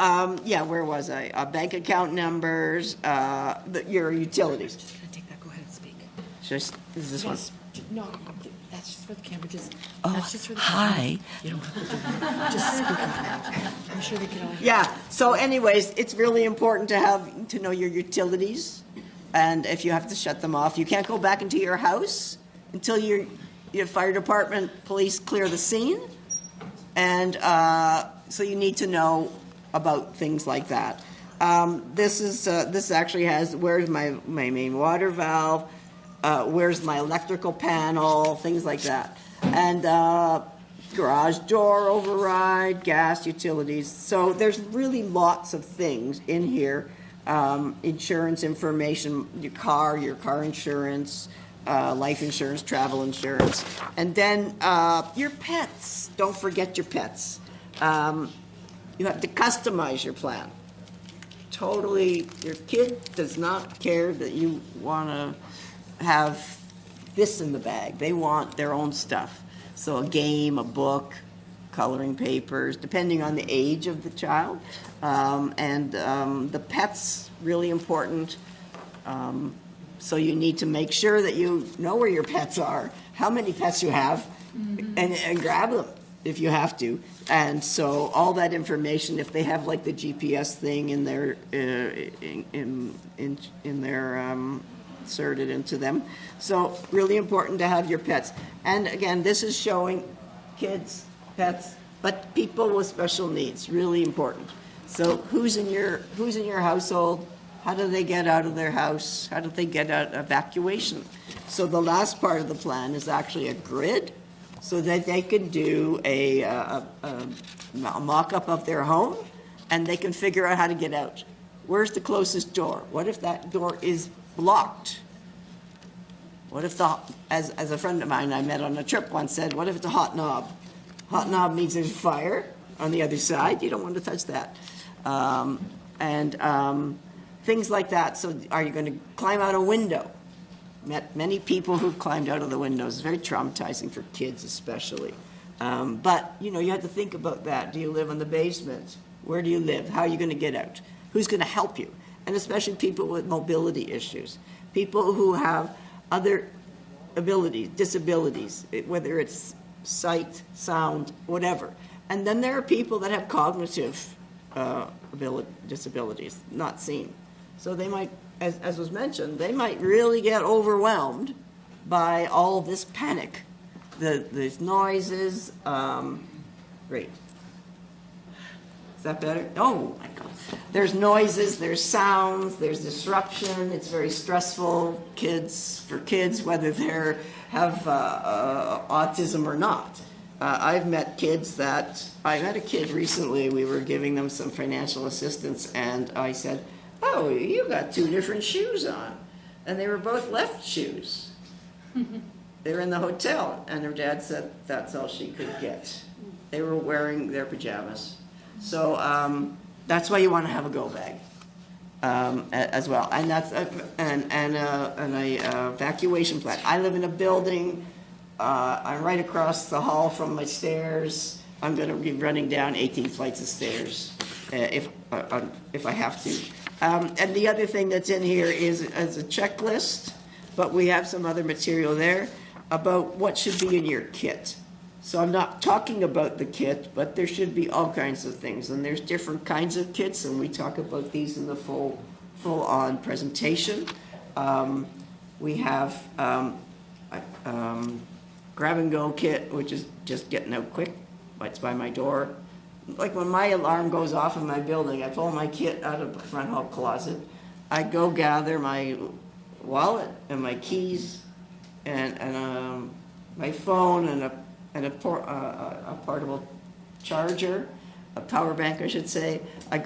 yeah, where was I? Bank account numbers, your utilities. Just gonna take that. Go ahead and speak. Is this one? No, that's just for the camera. That's just for the hi. You don't have to do that. Just speak out loud. I'm sure they can all hear. Yeah. So, anyways, it's really important to know your utilities, and if you have to shut them off, you can't go back into your house until your fire department, police clear the scene, and so you need to know about things like that. This actually has where's my main water valve, where's my electrical panel, things like that, and garage door override, gas, utilities. So there's really lots of things in here. Insurance information, your car insurance, life insurance, travel insurance, and then your pets. Don't forget your pets. You have to customize your plan. Totally, your kid does not care that you want to have this in the bag. They want their own stuff. So a game, a book, coloring papers, depending on the age of the child. The pets, really important. So you need to make sure that you know where your pets are, how many pets you have, and grab them if you have to. And so all that information, if they have like the GPS thing in their inserted into them. So really important to have your pets. And again, this is showing kids, pets, but people with special needs, really important. So who's in your household? How do they get out of their house? How do they get out evacuation? So the last part of the plan is actually a grid so that they can do a mock-up of their home and they can figure out how to get out. Where's the closest door? What if that door is blocked? What if as a friend of mine I met on a trip once said, what if it's a hot knob? Hot knob means there's fire on the other side. You don't want to touch that. Things like that. So are you going to climb out a window? Met many people who've climbed out of the windows. It's very traumatizing for kids especially. But, you have to think about that. Do you live in the basement? Where do you live? How are you going to get out? Who's going to help you? And especially people with mobility issues. People who have other abilities, disabilities, whether it's sight, sound, whatever. And then there are people that have cognitive disabilities, not seen. So they might, as was mentioned, they might really get overwhelmed by all this panic, these noises. Great. Is that better? Oh my God. There's noises, there's sounds, there's disruption. It's very stressful. For kids, whether they have autism or not. I met a kid recently, we were giving them some financial assistance, and I said, oh, you got two different shoes on. And they were both left shoes. They were in the hotel, and their dad said that's all she could get. They were wearing their pajamas. So that's why you want to have a go bag as well. And that's an evacuation plan. I live in a building. I'm right across the hall from my stairs. I'm going to be running down 18 flights of stairs if I have to. And the other thing that's in here is a checklist, but we have some other material there about what should be in your kit. So I'm not talking about the kit, but there should be all kinds of things. And there's different kinds of kits, and we talk about these in the full-on presentation. We have grab-and-go kit, which is just getting out quick. It's by my door. Like when my alarm goes off in my building, I pull my kit out of the front hall closet. I go gather my wallet and my keys and my phone and a portable charger, a power bank, I should say. I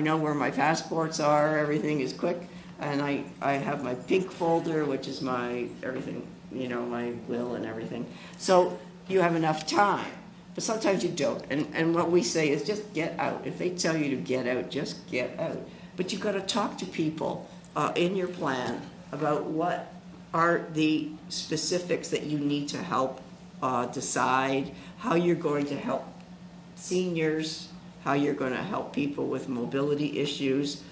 know where my passports are, everything is quick, and I have my pink folder, which is my everything, my will and everything. So you have enough time, but sometimes you don't. And what we say is just get out. If they tell you to get out, just get out. But you've got to talk to people in your plan about what are the specifics that you need to help decide how you're going to help seniors, how you're going to help people with mobility issues.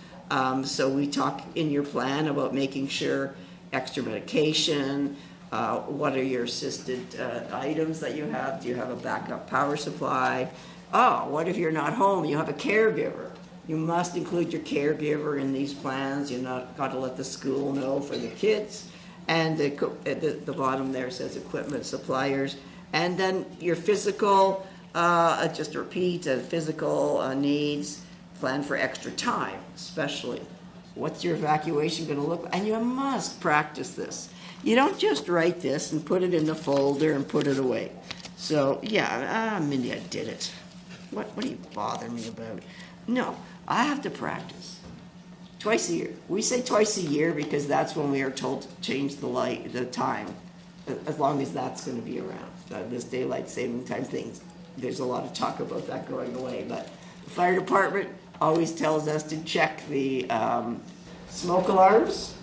So we talk in your plan about making sure extra medication, what are your assisted items that you have? Do you have a backup power supply? Oh, what if you're not home? You have a caregiver. You must include your caregiver in these plans. You're not got to let the school know for the kids. And the bottom there says equipment suppliers. And then your physical, just to repeat, physical needs, plan for extra time, especially. What's your evacuation going to look like? And you must practice this. You don't just write this and put it in the folder and put it away. So, yeah, Mindy, I did it. What do you bother me about? No, I have to practice. Twice a year. We say twice a year because that's when we are told to change the time, as long as that's going to be around. This daylight saving time thing, there's a lot of talk about that going away, but the fire department always tells us to check the smoke alarms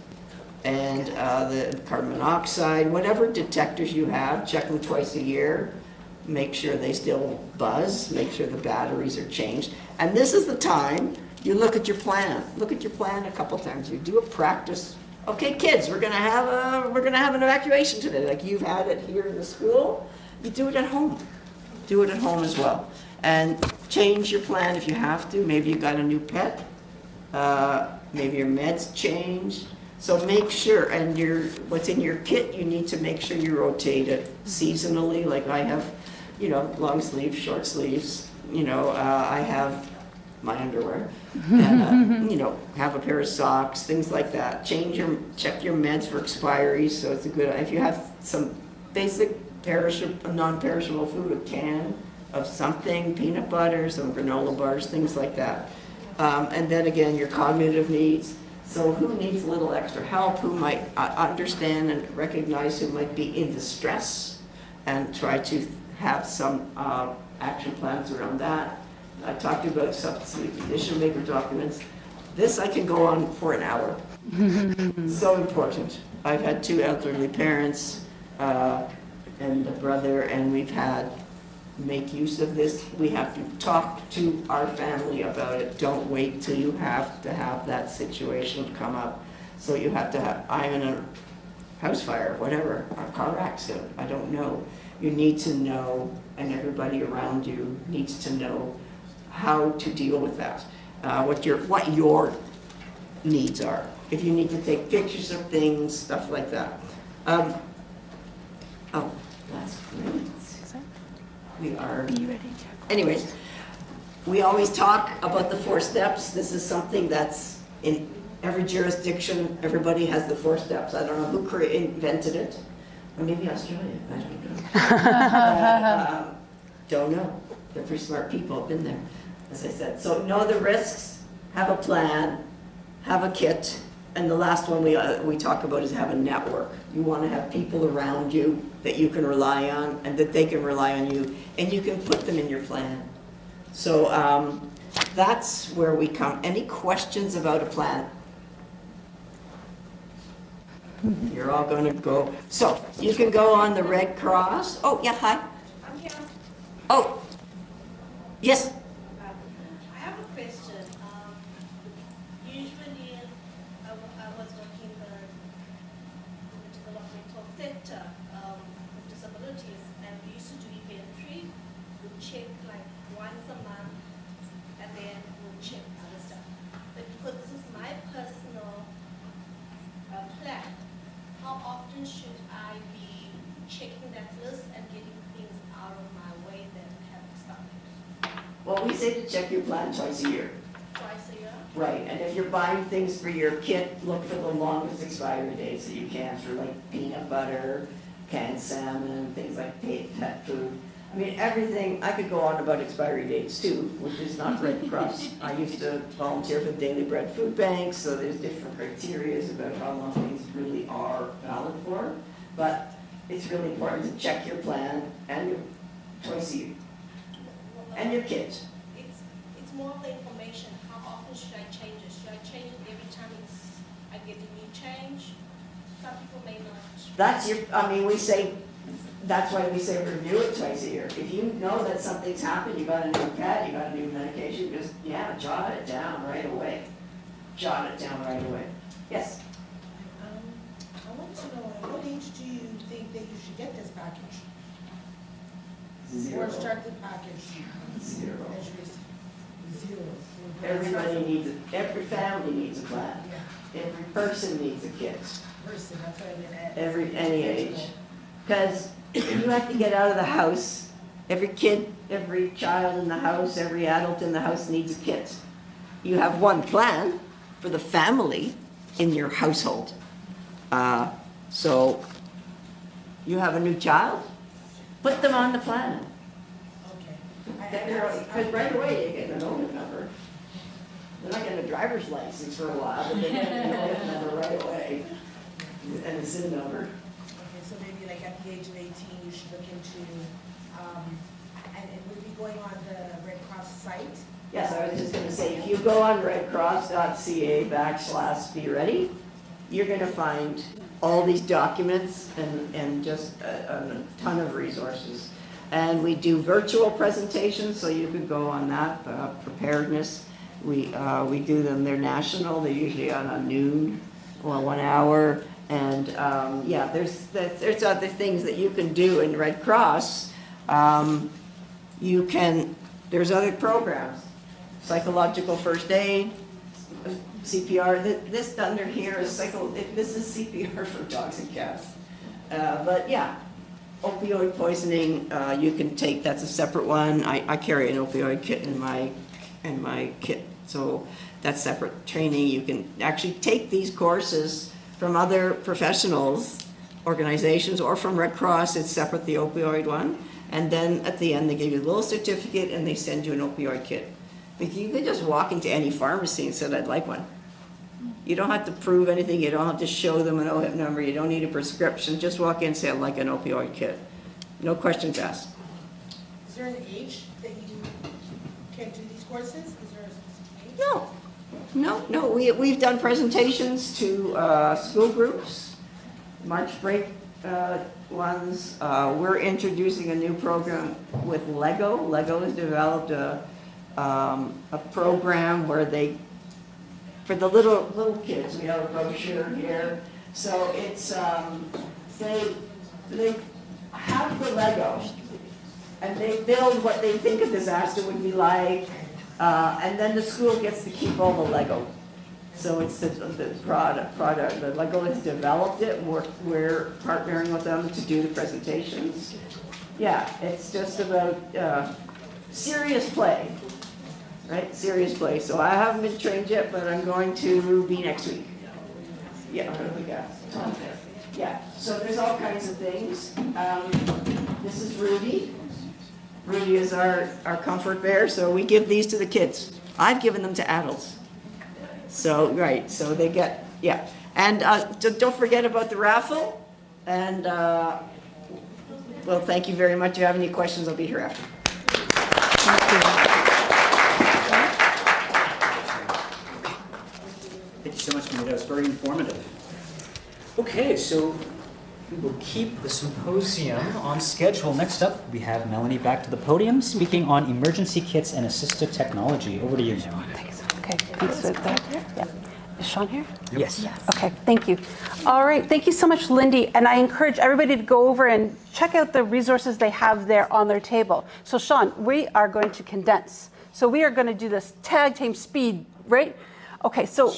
and the carbon monoxide, whatever detectors you have, check them twice a year. Make sure they still buzz, make sure the batteries are changed. And this is the time you look at your plan. Look at your plan a couple times. You do a practice. Okay, kids, we're gonna have an evacuation today, like you've had it here in the school. You do it at home. Do it at home as well. And change your plan if you have to. Maybe you got a new pet. Maybe your meds changed. So make sure, and what's in your kit, you need to make sure you rotate it seasonally. Like I have, long sleeves, short sleeves. I have my underwear, and have a pair of socks, things like that. Check your meds for expiries. So it's a good. If you have some basic non-perishable food, a can of something, peanut butter, some granola bars, things like that. And then again, your cognitive needs. So who needs a little extra help? Who might understand and recognize who might be in distress, and try to have some action plans around that. I talked about substitute condition maker documents. This I can go on for an hour. So important. I've had 2 elderly parents and a brother, and we've had make use of this. We have to talk to our family about it. Don't wait till you have to have that situation come up. So you have to have, I'm in a house fire, whatever, a car accident, I don't know. You need to know, and everybody around you needs to know how to deal with that. What your needs are. If you need to take pictures of things, stuff like that. Oh, that's great. We are, anyways, we always talk about the 4 steps. This is something that's in every jurisdiction. Everybody has the 4 steps. I don't know who invented it. Or maybe Australia, I don't know. Don't know. They're pretty smart people, have been there, as I said. So know the risks, have a plan, have a kit, and the last one we talk about is have a network. You want to have people around you that you can rely on and that they can rely on you, and you can put them in your plan. So that's where we come. Any questions about a plan? You're all going to go. So you can go on the Red Cross. Oh, yeah, hi. I'm here. Oh, yes. I have a question. Usually, I was working in the developmental sector with disabilities, and we used to do inventory. We check like once a month, and then we'll check other stuff. But because this is my personal plan, how often should I be checking that list and getting things out of my way that have expired? Well, we say to check your plan twice a year. Twice a year? Right, and if you're buying things for your kit, look for the longest expiry dates that you can for like peanut butter, canned salmon, things like pet food. I mean, everything, I could go on about expiry dates too, which is not Red Cross. I used to volunteer for Daily Bread food banks, so there's different criteria about how long things really are valid for. But it's really important to check your plan and your twice a year. And your kit. It's more of the information. How often should I change it? Should I change it every time I get a new change? Some people may not. That's your, I mean, we say that's why we say review it twice a year. If you know that something's happened, you got a new pet, you got a new medication, just, yeah, jot it down right away. Jot it down right away. Yes? I want to know, at what age do you think that you should get this package? Zero. Or start the package? Zero. Measures. Zero. Everybody needs it. Every family needs a plan. Yeah, Every person needs a kit. person, that's what I meant. Any age. Because you have to get out of the house. Every kid, every child in the house, every adult in the house needs a kit. You have one plan for the family in your household. So you have a new child, put them on the plan. Okay. Because right away you get an owner number. They're not getting a driver's license for a while, but they get an owner number right away and a SIN number. Okay, so maybe like at the age of 18, you should look into, and it would be going on the Red Cross site. Yes, I was just gonna say, if you go on redcross.ca/be ready, you're gonna find all these documents and just a ton of resources. And we do virtual presentations, so you could go on that, Preparedness. We do them, they're national, they're usually on a noon or 1 hour. And yeah, there's other things that you can do in Red Cross. There's other programs, psychological first aid, CPR. This under here is this is CPR for dogs and cats. But yeah, opioid poisoning, you can take, that's a separate one. I carry an opioid kit in my kit, so that's separate training. You can actually take these courses from other professionals, organizations, or from Red Cross. It's separate, the opioid one. And then at the end, they give you a little certificate and they send you an opioid kit. Because you can just walk into any pharmacy and say, I'd like one. You don't have to prove anything. You don't have to show them an OHIP number. You don't need a prescription. Just walk in and say, I'd like an opioid kit. No questions asked. Is there an age that you can do these courses? Is there a specific age? No. We've done presentations to school groups, March break ones. We're introducing a new program with Lego. Lego has developed a program where for the little kids, we have a brochure here. So it's, they have the Lego and they build what they think a disaster would be like, and then the school gets to keep all the Lego. So it's the product. The Lego has developed it. We're partnering with them to do the presentations. Yeah, it's just about serious play, right? Serious play. So I haven't been trained yet, but I'm going to be next week. Yeah, what do we got? Yeah, so there's all kinds of things. This is Rudy. Rudy is our comfort bear, so we give these to the kids. I've given them to adults. So, right, so they get, yeah. And don't forget about the raffle. And, well, thank you very much. If you have any questions, I'll be here after. Thank you so much, Mary. That was very informative. Okay, so we will keep the symposium on schedule. Next up, we have Melanie back to the podium speaking on emergency kits and assistive technology. Over to you, Melanie. Thanks. Okay, thanks for that. Yeah. Is Sean here? Yes. Okay, thank you. All right, thank you so much, Lindy. And I encourage everybody to go over and check out the resources they have there on their table. So Sean, we are going to condense. So we are going to do this tag team speed, right? Okay, so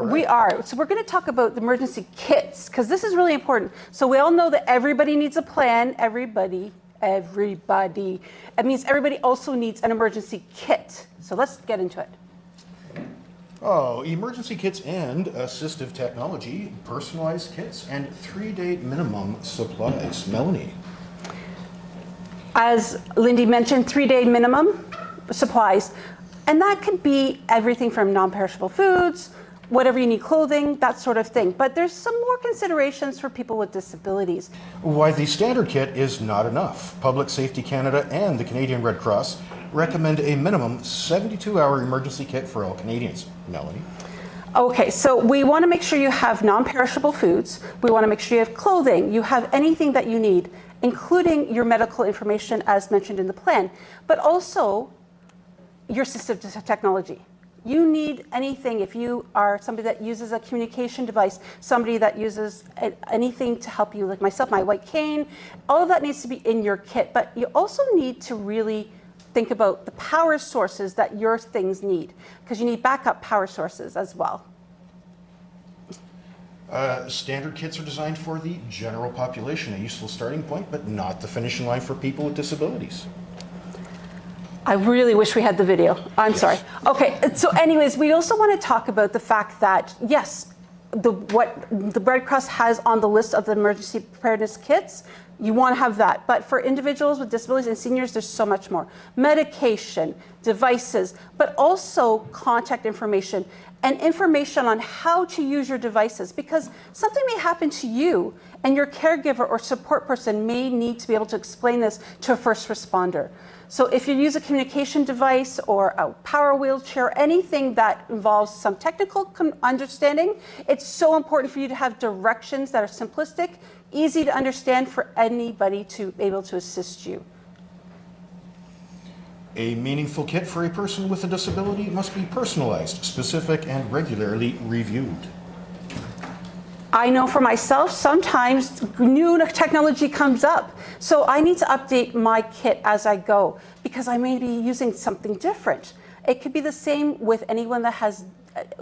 we are. So we're going to talk about the emergency kits, because this is really important. So we all know that everybody needs a plan. Everybody. It means everybody also needs an emergency kit. So let's get into it. Oh, emergency kits and assistive technology, personalized kits, and 3-day minimum supplies. Melanie. As Lindy mentioned, 3-day minimum supplies. And that could be everything from non-perishable foods, whatever you need, clothing, that sort of thing. But there's some more considerations for people with disabilities. Why the standard kit is not enough. Public Safety Canada and the Canadian Red Cross recommend a minimum 72-hour emergency kit for all Canadians. Melanie. Okay, so we want to make sure you have non-perishable foods. We want to make sure you have clothing. You have anything that you need, including your medical information as mentioned in the plan, but also your assistive technology. You need anything if you are somebody that uses a communication device, somebody that uses anything to help you, like myself, my white cane, all of that needs to be in your kit. But you also need to really think about the power sources that your things need, because you need backup power sources as well. Standard kits are designed for the general population, a useful starting point, but not the finishing line for people with disabilities. I really wish we had the video. I'm sorry. Okay, so anyways, we also want to talk about the fact that, yes, what the Red Cross has on the list of the emergency preparedness kits, you want to have that. But for individuals with disabilities and seniors, there's so much more. Medication, devices, but also contact information and information on how to use your devices, because something may happen to you and your caregiver or support person may need to be able to explain this to a first responder. So if you use a communication device or a power wheelchair, anything that involves some technical understanding, it's so important for you to have directions that are simplistic, easy to understand for anybody to be able to assist you. A meaningful kit for a person with a disability must be personalized, specific, and regularly reviewed. I know for myself, sometimes new technology comes up. So I need to update my kit as I go because I may be using something different. It could be the same with anyone that has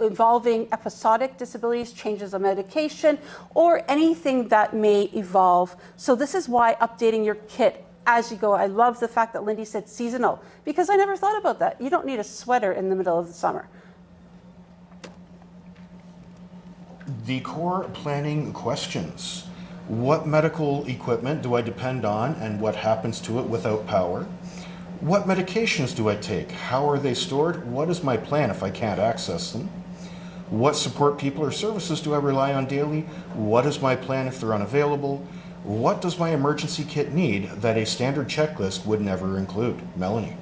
involving episodic disabilities, changes of medication, or anything that may evolve. So this is why updating your kit as you go. I love the fact that Lindy said seasonal, because I never thought about that. You don't need a sweater in the middle of the summer. The core planning questions. What medical equipment do I depend on and what happens to it without power? What medications do I take? How are they stored? What is my plan if I can't access them? What support people or services do I rely on daily? What is my plan if they're unavailable? What does my emergency kit need that a standard checklist would never include? Melanie.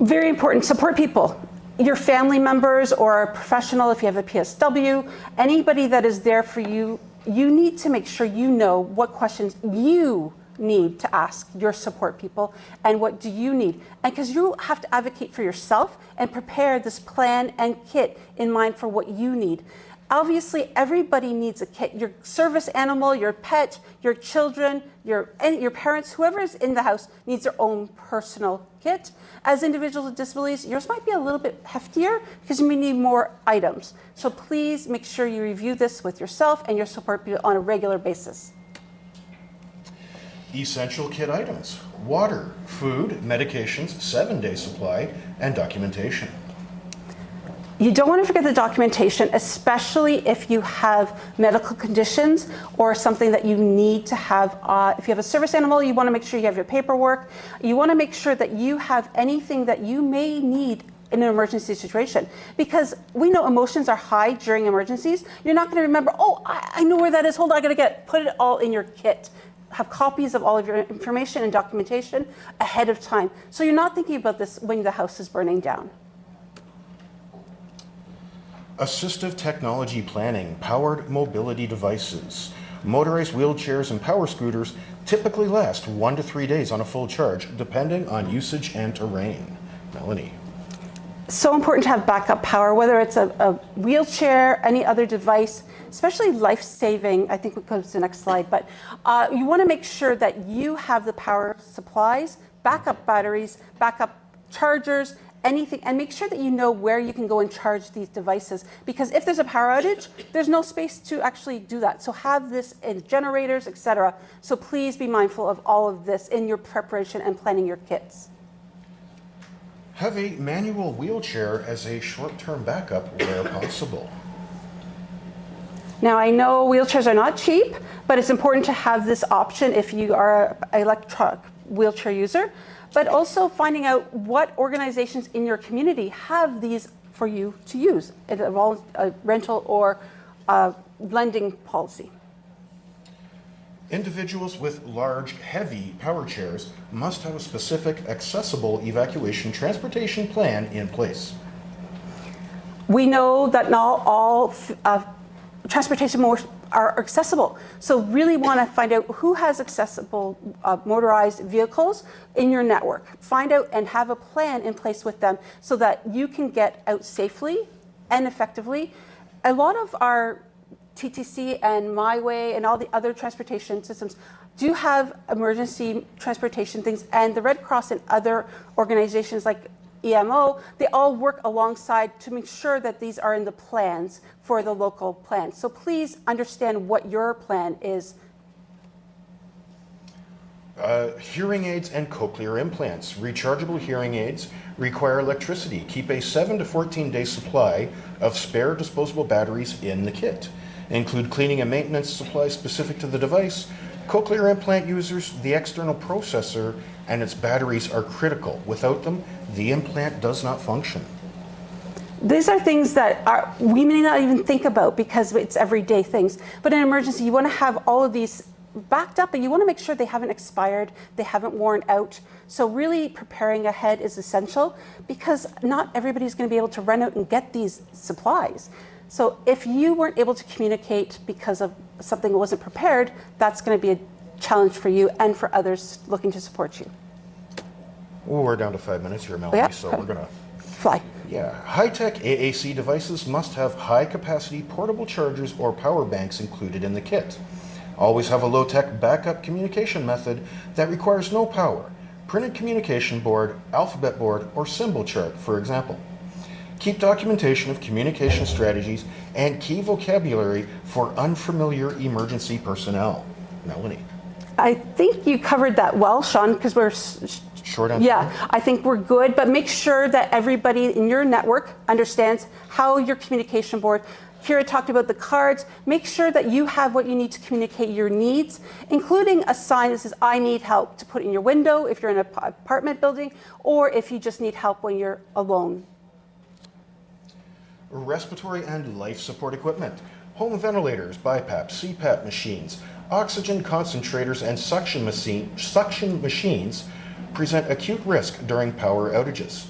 Very important. Support people. Your family members or a professional, if you have a PSW, anybody that is there for you, you need to make sure you know what questions you need to ask your support people and what do you need. And because you have to advocate for yourself and prepare this plan and kit in mind for what you need. Obviously, everybody needs a kit. Your service animal, your pet, your children, your parents, whoever is in the house needs their own personal kit. As individuals with disabilities, yours might be a little bit heftier because you may need more items. So please make sure you review this with yourself and your support people on a regular basis. Essential kit items: water, food, medications, 7-day supply, and documentation. You don't want to forget the documentation, especially if you have medical conditions or something that you need to have. If you have a service animal, you want to make sure you have your paperwork. You want to make sure that you have anything that you may need in an emergency situation, because we know emotions are high during emergencies. You're not going to remember, oh, I know where that is. Hold on, I got to get it. Put it all in your kit. Have copies of all of your information and documentation ahead of time. So you're not thinking about this when the house is burning down. Assistive technology planning, powered mobility devices. Motorized wheelchairs and power scooters typically last 1 to 3 days on a full charge, depending on usage and terrain. Melanie. So important to have backup power, whether it's a wheelchair, any other device, especially life-saving. I think we go to the next slide, but you want to make sure that you have the power supplies, backup batteries, backup chargers, anything, and make sure that you know where you can go and charge these devices, because if there's a power outage, there's no space to actually do that. So have this in generators, etc. So please be mindful of all of this in your preparation and planning your kits. Have a manual wheelchair as a short-term backup where possible. Now, I know wheelchairs are not cheap, but it's important to have this option if you are an electric wheelchair user, but also finding out what organizations in your community have these for you to use. It involves a rental or a lending policy. Individuals with large, heavy power chairs must have a specific, accessible evacuation transportation plan in place. We know that not all transportation modes are accessible. So really want to find out who has accessible motorized vehicles in your network. Find out and have a plan in place with them so that you can get out safely and effectively. A lot of our TTC and MyWay and all the other transportation systems do have emergency transportation things, and the Red Cross and other organizations like EMO, they all work alongside to make sure that these are in the plans for the local plan. So please understand what your plan is. Hearing aids and cochlear implants. Rechargeable hearing aids require electricity. Keep a 7 to 14 day supply of spare disposable batteries in the kit. Include cleaning and maintenance supplies specific to the device. Cochlear implant users, the external processor and its batteries are critical. Without them, the implant does not function. These are things that we may not even think about because it's everyday things. But in an emergency, you want to have all of these backed up, and you want to make sure they haven't expired, they haven't worn out. So really preparing ahead is essential because not everybody's going to be able to run out and get these supplies. So if you weren't able to communicate because of something that wasn't prepared, that's going to be a challenge for you and for others looking to support you. Well, we're down to 5 minutes here, Melanie, Yeah, so okay. we're going to fly. Yeah, high-tech AAC devices must have high-capacity portable chargers or power banks included in the kit. Always have a low-tech backup communication method that requires no power. Printed communication board, alphabet board, or symbol chart, for example. Keep documentation of communication strategies and key vocabulary for unfamiliar emergency personnel. Melanie. I think you covered that well, Sean, because we're short answer. Yeah, I think we're good, but make sure that everybody in your network understands how your communication board. Kira talked about the cards. Make sure that you have what you need to communicate your needs, including a sign that says, I need help, to put in your window if you're in an apartment building, or if you just need help when you're alone. Respiratory and life support equipment. Home ventilators, BiPAP, CPAP machines, oxygen concentrators, and suction machines present acute risk during power outages.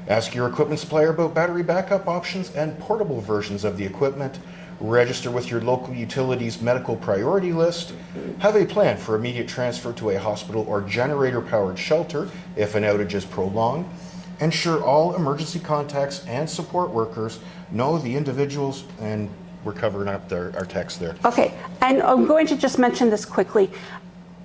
Ask your equipment supplier about battery backup options and portable versions of the equipment. Register with your local utility's medical priority list. Have a plan for immediate transfer to a hospital or generator-powered shelter if an outage is prolonged. Ensure all emergency contacts and support workers know the individuals, and we're covering up our text there. Okay, and I'm going to just mention this quickly.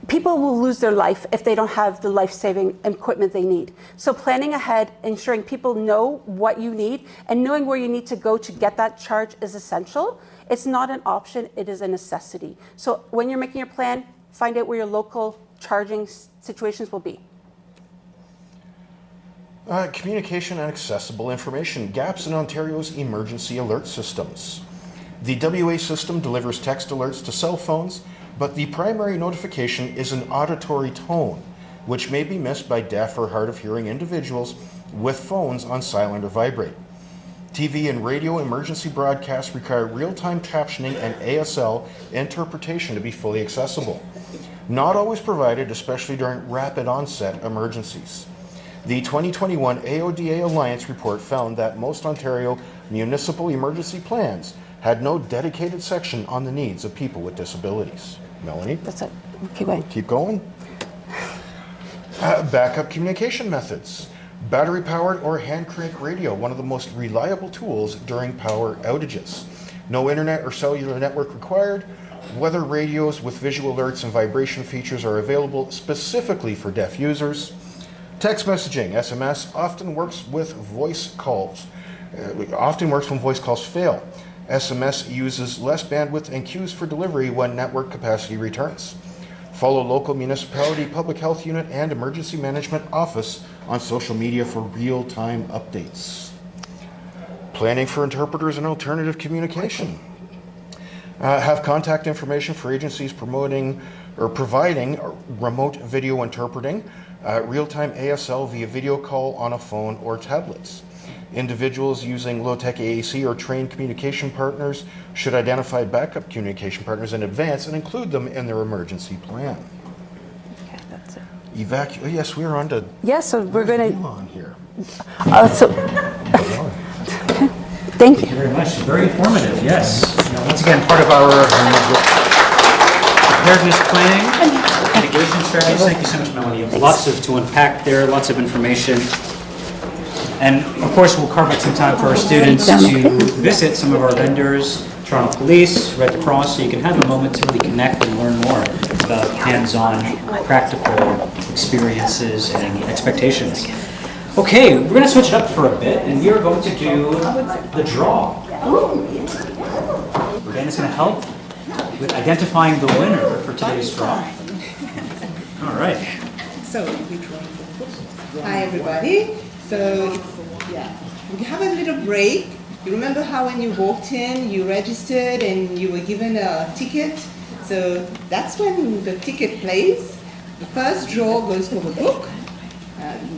People will lose their life if they don't have the life-saving equipment they need. So planning ahead, ensuring people know what you need, and knowing where you need to go to get that charge is essential. It's not an option, it is a necessity. So when you're making your plan, find out where your local charging situations will be. Communication and accessible information. Gaps in Ontario's emergency alert systems. The WA system delivers text alerts to cell phones, but the primary notification is an auditory tone, which may be missed by deaf or hard of hearing individuals with phones on silent or vibrate. TV and radio emergency broadcasts require real-time captioning and ASL interpretation to be fully accessible. Not always provided, especially during rapid onset emergencies. The 2021 AODA Alliance report found that most Ontario municipal emergency plans had no dedicated section on the needs of people with disabilities. Melanie? That's it. Keep going. Keep going. Backup communication methods. Battery-powered or hand crank radio, one of the most reliable tools during power outages. No internet or cellular network required. Weather radios with visual alerts and vibration features are available specifically for deaf users. Text messaging, SMS, often works when voice calls fail. SMS uses less bandwidth and queues for delivery when network capacity returns. Follow local municipality, public health unit, and emergency management office on social media for real-time updates. Planning for interpreters and alternative communication. Have contact information for agencies providing remote video interpreting, real-time ASL via video call on a phone or tablets. Individuals using low-tech AAC or trained communication partners should identify backup communication partners in advance and include them in their emergency plan. Okay, that's it. Yes, we're on to. Yeah, so we're going to. On here. Thank you. Thank you very much. Very informative, yes. Once again, part of our preparedness planning, mitigation strategies. Thank you so much, Melanie. Lots to unpack there, lots of information. And of course, we'll carve out some time for our students to visit some of our vendors, Toronto Police, Red Cross, so you can have a moment to really connect and learn more about hands-on, practical experiences and expectations. Okay, we're going to switch it up for a bit, and we are going to do the draw. Dan is going to help with identifying the winner for today's draw. All right. So, hi everybody. So, we have a little break. You remember how when you walked in, you registered and you were given a ticket? So that's when the ticket plays. The first draw goes for the book,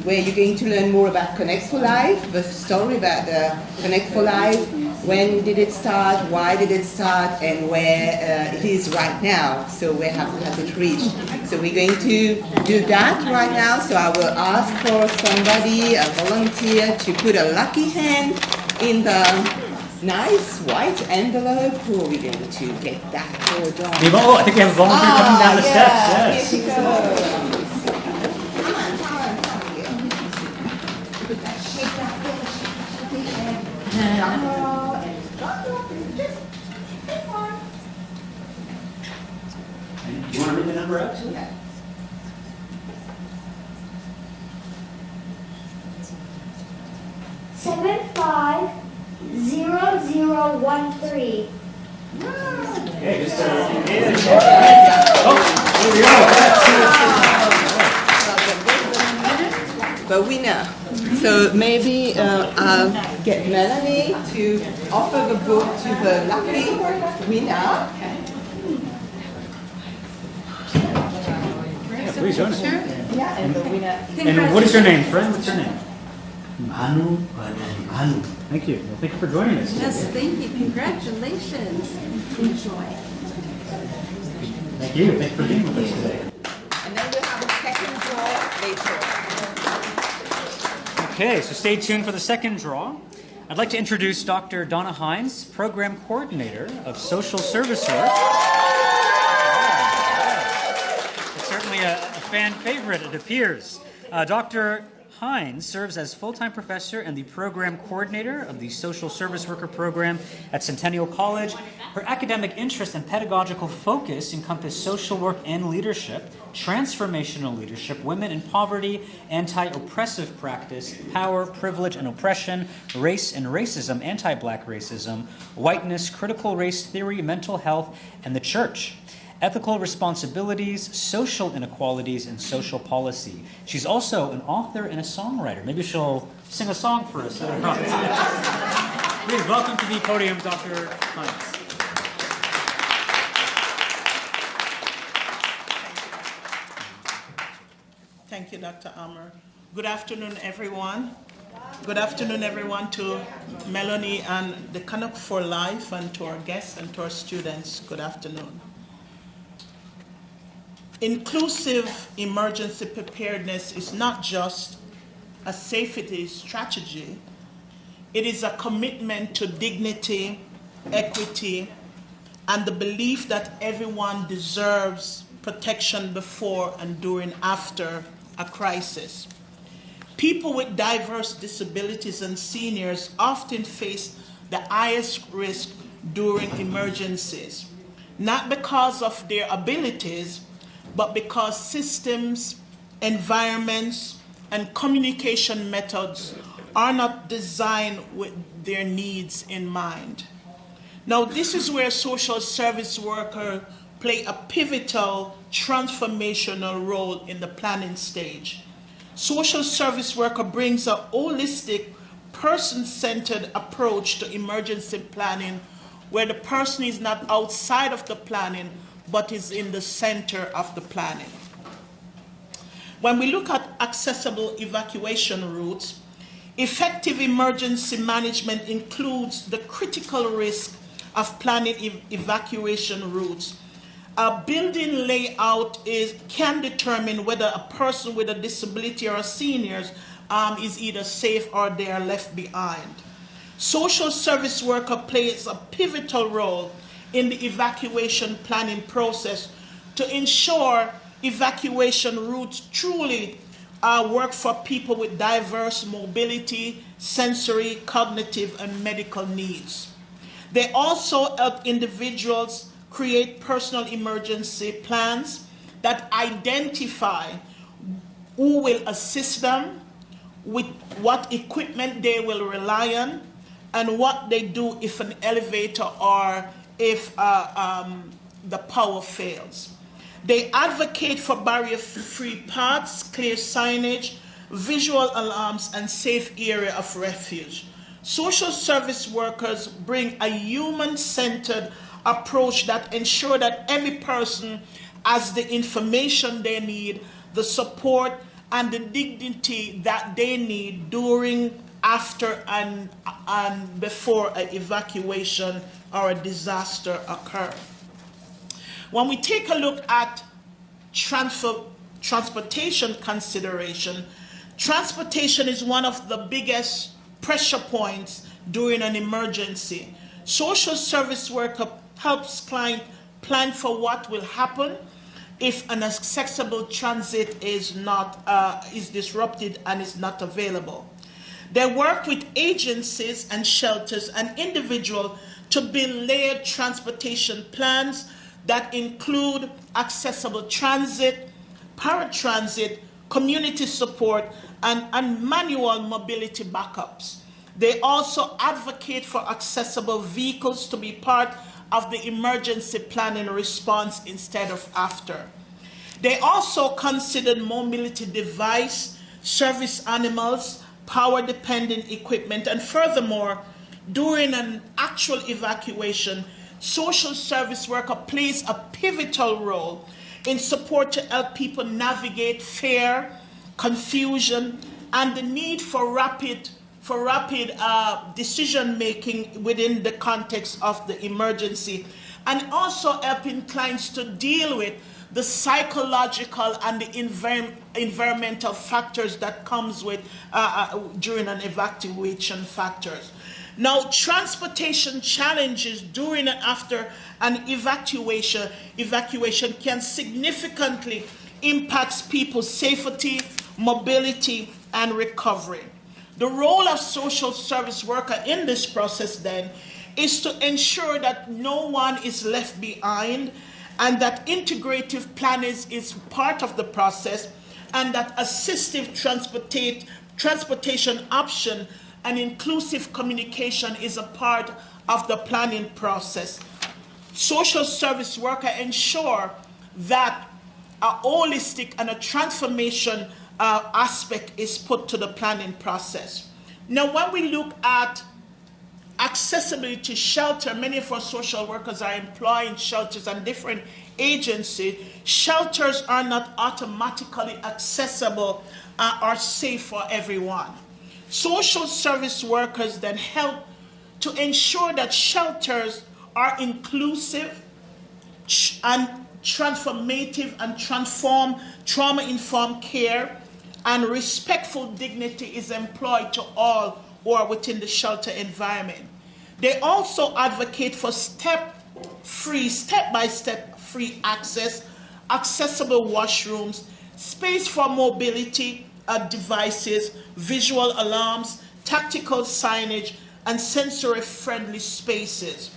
where you're going to learn more about Connect for Life, the story about Connect for Life, when did it start, why did it start, and where it is right now. So where has it reached? So we're going to do that right now. So I will ask for somebody, a volunteer, to put a lucky hand in the nice white envelope. Who are we going to get that for, John? Oh, I think we have a volunteer coming down the steps. Yes. Here she goes. Do you want to read the number out? Yeah. 750013. Okay, just here we go. The winner. So maybe I'll get Melanie to offer the book to the lucky winner. Yeah, please join us. Yeah, and the winner. And what is your name, friend? What's your name? Manu. Thank you. Well, thank you for joining us. Yes, thank you. Congratulations. Enjoy. Thank you. Thank you for being with us today. And then we'll have a second draw later. Okay, so stay tuned for the second draw. I'd like to introduce Dr. Donna Hines, Program Coordinator of Social Service Work. It's certainly a fan favorite, it appears. Dr. Hines serves as full-time professor and the program coordinator of the Social Service Worker program at Centennial College. Her academic interest and pedagogical focus encompass social work and leadership, transformational leadership, women in poverty, anti-oppressive practice, power, privilege and oppression, race and racism, anti-black racism, whiteness, critical race theory, mental health, and the church. Ethical responsibilities, social inequalities, and social policy. She's also an author and a songwriter. Maybe she'll sing a song for us. Please welcome to the podium, Dr. Hines. Thank you, Dr. Amr. Good afternoon, everyone. Good afternoon, everyone, to Melanie and the Connect for Life, and to our guests and to our students. Good afternoon. Inclusive emergency preparedness is not just a safety strategy. It is a commitment to dignity, equity, and the belief that everyone deserves protection before and during after a crisis. People with diverse disabilities and seniors often face the highest risk during emergencies, not because of their abilities, but because systems, environments, and communication methods are not designed with their needs in mind. Now, this is where social service workers play a pivotal transformational role in the planning stage. Social service worker brings a holistic, person-centered approach to emergency planning, where the person is not outside of the planning, but is in the center of the planning. When we look at accessible evacuation routes, effective emergency management includes the critical risk of planning evacuation routes. A building layout can determine whether a person with a disability or a senior is either safe or they are left behind. Social service worker plays a pivotal role in the evacuation planning process to ensure evacuation routes truly work for people with diverse mobility, sensory, cognitive, and medical needs. They also help individuals create personal emergency plans that identify who will assist them, with what equipment they will rely on, and what they do if an elevator or if the power fails. They advocate for barrier-free paths, clear signage, visual alarms, and safe area of refuge. Social service workers bring a human-centered approach that ensures that every person has the information they need, the support, and the dignity that they need during, after, and before an evacuation or a disaster occurs. When we take a look at transportation consideration, transportation is one of the biggest pressure points during an emergency. Social service worker helps client plan for what will happen if an accessible transit is disrupted and is not available. They work with agencies and shelters and individuals to build layered transportation plans that include accessible transit, paratransit, community support, and manual mobility backups. They also advocate for accessible vehicles to be part of the emergency planning response instead of after. They also considered mobility device, service animals, power-dependent equipment, and furthermore, during an actual evacuation, social service worker plays a pivotal role in support to help people navigate fear, confusion, and the need for rapid decision-making within the context of the emergency, and also helping clients to deal with the psychological and the environmental factors that comes with during an evacuation factors. Now, transportation challenges during and after an evacuation can significantly impact people's safety, mobility, and recovery. The role of social service worker in this process then is to ensure that no one is left behind, and that integrative planning is part of the process, and that assistive transportation option and inclusive communication is a part of the planning process. Social service worker ensure that a holistic and a transformation aspect is put to the planning process. Now, when we look at accessibility to shelter, many of our social workers are employed in shelters and different agencies. Shelters are not automatically accessible or safe for everyone. Social service workers then help to ensure that shelters are inclusive and transformative and transform trauma-informed care, and respectful dignity is employed to all who are within the shelter environment. They also advocate for step-by-step free access, accessible washrooms, space for mobility devices, visual alarms, tactical signage, and sensory-friendly spaces.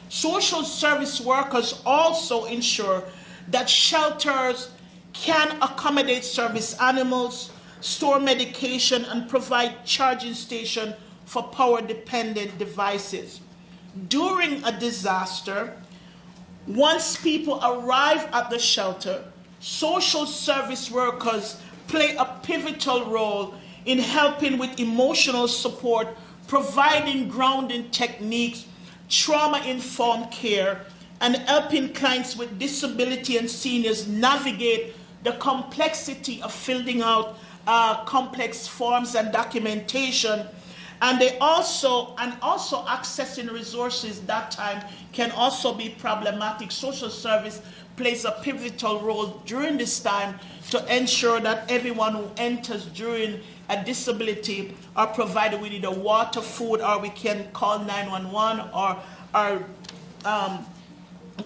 Social service workers also ensure that shelters can accommodate service animals, store medication, and provide charging station for power-dependent devices. During a disaster, once people arrive at the shelter, social service workers play a pivotal role in helping with emotional support, providing grounding techniques, trauma-informed care, and helping clients with disability and seniors navigate the complexity of filling out complex forms and documentation. And also accessing resources that time can also be problematic. Social service plays a pivotal role during this time to ensure that everyone who enters during a disability are provided with either water, food, or we can call 911 or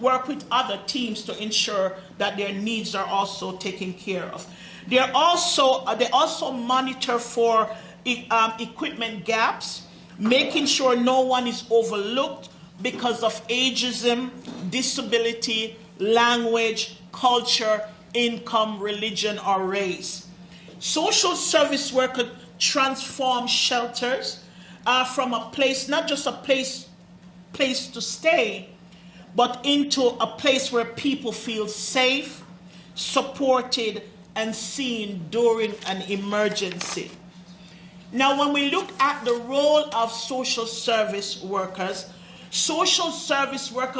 work with other teams to ensure that their needs are also taken care of. They also monitor for equipment gaps, making sure no one is overlooked because of ageism, disability, language, culture, income, religion, or race. Social service workers transform shelters from a place, not just a place to stay, but into a place where people feel safe, supported, and seen during an emergency. Now, when we look at the role of social service workers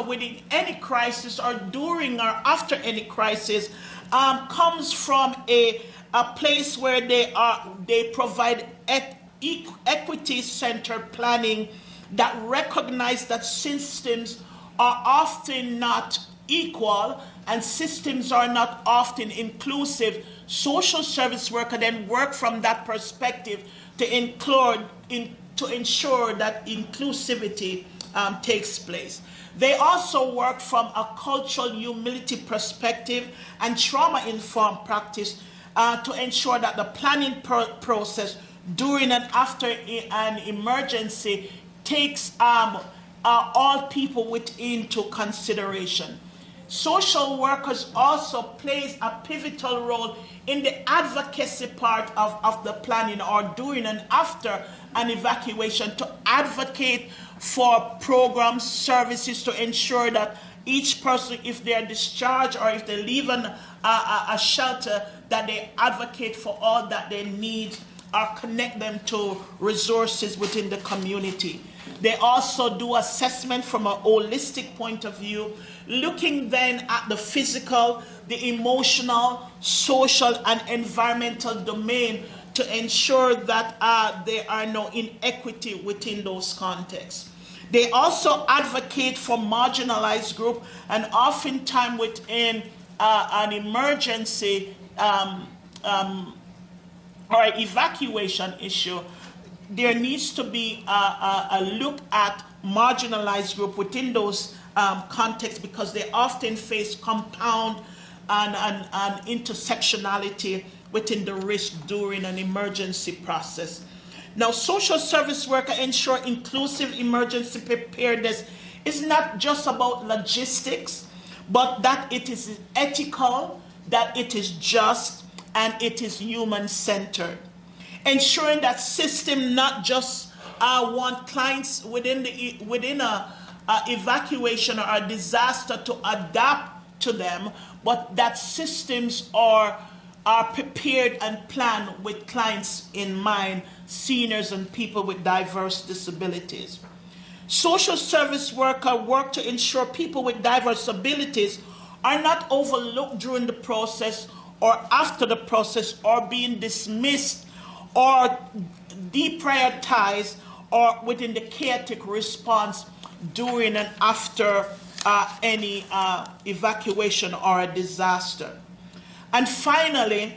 within any crisis or during or after any crisis comes from a place where they provide equity-centered planning that recognize that systems are often not equal and systems are not often inclusive. Social service workers then work from that perspective to ensure that inclusivity takes place. They also work from a cultural humility perspective and trauma-informed practice to ensure that the planning process during and after an emergency takes all people into consideration. Social workers also plays a pivotal role in the advocacy part of the planning or during and after an evacuation to advocate for programs, services to ensure that each person, if they are discharged or if they leave a shelter, that they advocate for all that they need or connect them to resources within the community. They also do assessment from a holistic point of view, looking then at the physical, the emotional, social, and environmental domain to ensure that there are no inequity within those contexts. They also advocate for marginalized groups, and oftentimes within an emergency or evacuation issue, there needs to be a look at marginalized group within those contexts because they often face compound and intersectionality within the risk during an emergency process. Now, social service workers ensure inclusive emergency preparedness is not just about logistics, but that it is ethical, that it is just, and it is human-centered. Ensuring that system not just want clients within a evacuation or a disaster to adapt to them, but that systems are prepared and planned with clients in mind, seniors and people with diverse disabilities. Social service workers work to ensure people with diverse abilities are not overlooked during the process or after the process or being dismissed or deprioritized or within the chaotic response during and after any evacuation or a disaster. And finally,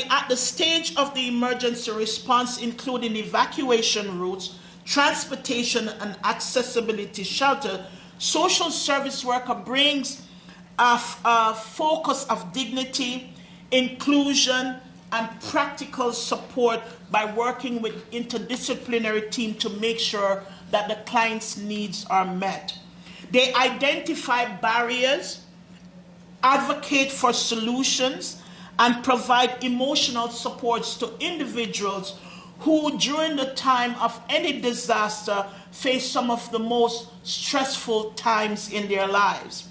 at the stage of the emergency response, including evacuation routes, transportation and accessibility shelter, social service worker brings a focus of dignity, inclusion, and practical support by working with interdisciplinary team to make sure that the client's needs are met. They identify barriers, advocate for solutions, and provide emotional supports to individuals who during the time of any disaster face some of the most stressful times in their lives.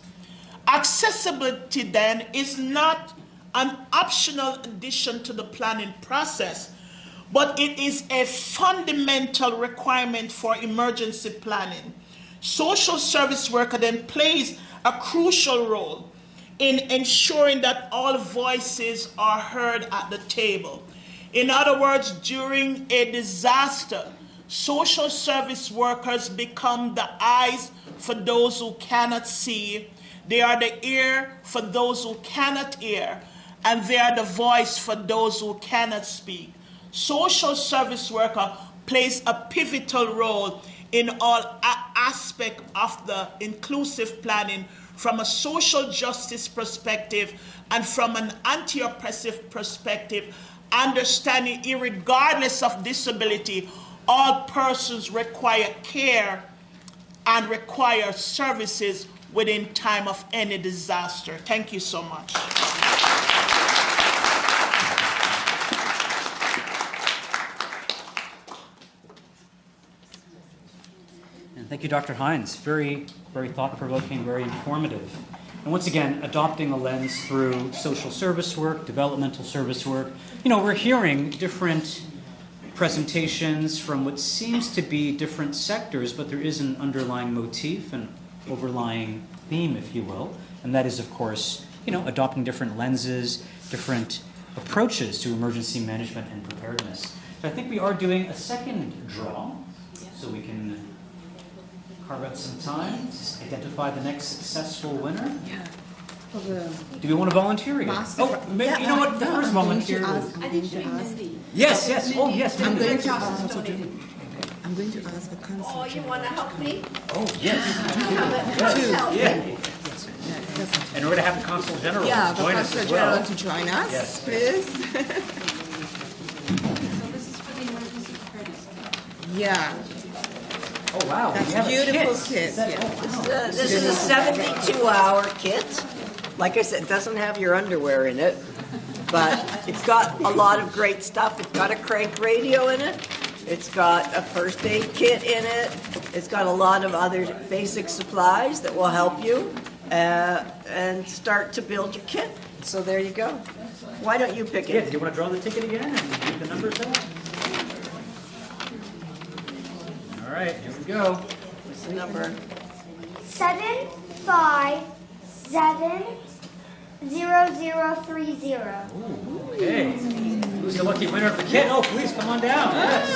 Accessibility then is not an optional addition to the planning process, but it is a fundamental requirement for emergency planning. Social service worker then plays a crucial role in ensuring that all voices are heard at the table. In other words, during a disaster, social service workers become the eyes for those who cannot see. They are the ear for those who cannot hear. and they are the voice for those who cannot speak. Social service worker plays a pivotal role in all aspects of the inclusive planning from a social justice perspective and from an anti-oppressive perspective, understanding irregardless of disability, all persons require care and require services within time of any disaster. Thank you so much. And thank you, Dr. Hines. Very, very thought-provoking, very informative. And once again, adopting a lens through social service work, developmental service work. You know, we're hearing different presentations from what seems to be different sectors, but there is an underlying motif, an overlying theme, if you will. And that is, of course, you know, adopting different lenses, different approaches to emergency management and preparedness. So I think we are doing a second draw, so we can carve out some time to identify the next successful winner. Do we want to volunteer again? Oh, maybe, you know what? The first volunteer. I think she asked. Yes, yes. Oh, yes. I'm going to ask a council. Oh, you want to help me? Oh, yes. Yeah. And we're going to have the Consul General join us as well. To join us, yes, please. So this is for the emergency preparedness. Yeah. Oh, wow. That's a beautiful kit. This is a 72-hour kit. Like I said, it doesn't have your underwear in it, but it's got a lot of great stuff. It's got a crank radio in it. It's got a first aid kit in it. It's got a lot of other basic supplies that will help you and start to build your kit. So there you go. Why don't you pick it? Yeah, do you want to draw the ticket again and read the numbers out? All right, here we go. What's the number? 7570030. Okay. Who's the lucky winner of the kit? Oh, please come on down. Yes.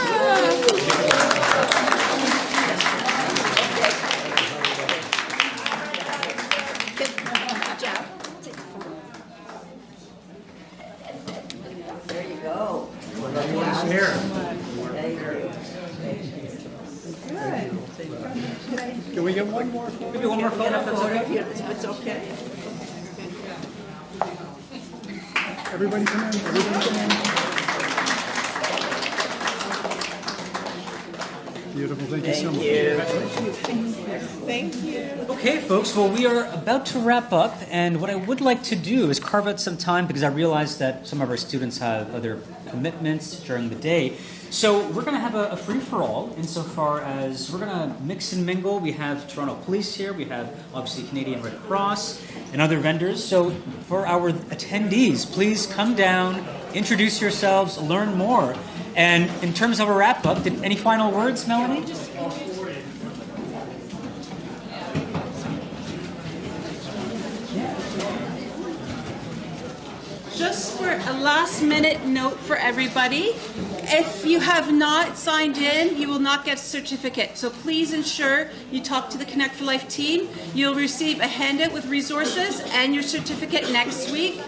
There you go. Here. Can we get one more? Maybe one more photo if that's okay? It's okay. Everybody come in. Everybody come in. Beautiful. Thank you so much. Thank you. Okay, folks, well, we are about to wrap up, and what I would like to do is carve out some time because I realize that some of our students have other commitments during the day. So we're going to have a free-for-all insofar as we're going to mix and mingle. We have Toronto Police here. We have, obviously, Canadian Red Cross and other vendors. So for our attendees, please come down, introduce yourselves, learn more. And in terms of a wrap-up, any final words, Melanie? Just for a last minute note for everybody, if you have not signed in, you will not get a certificate. So please ensure you talk to the Connect for Life team. You'll receive a handout with resources and your certificate next week.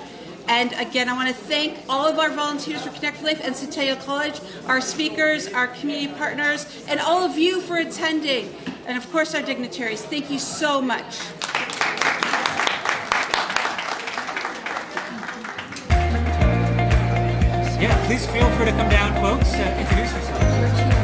And again, I want to thank all of our volunteers for Connect for Life and Centennial College, our speakers, our community partners, and all of you for attending. And of course, our dignitaries. Thank you so much. Yeah, please feel free to come down, folks. Introduce yourselves.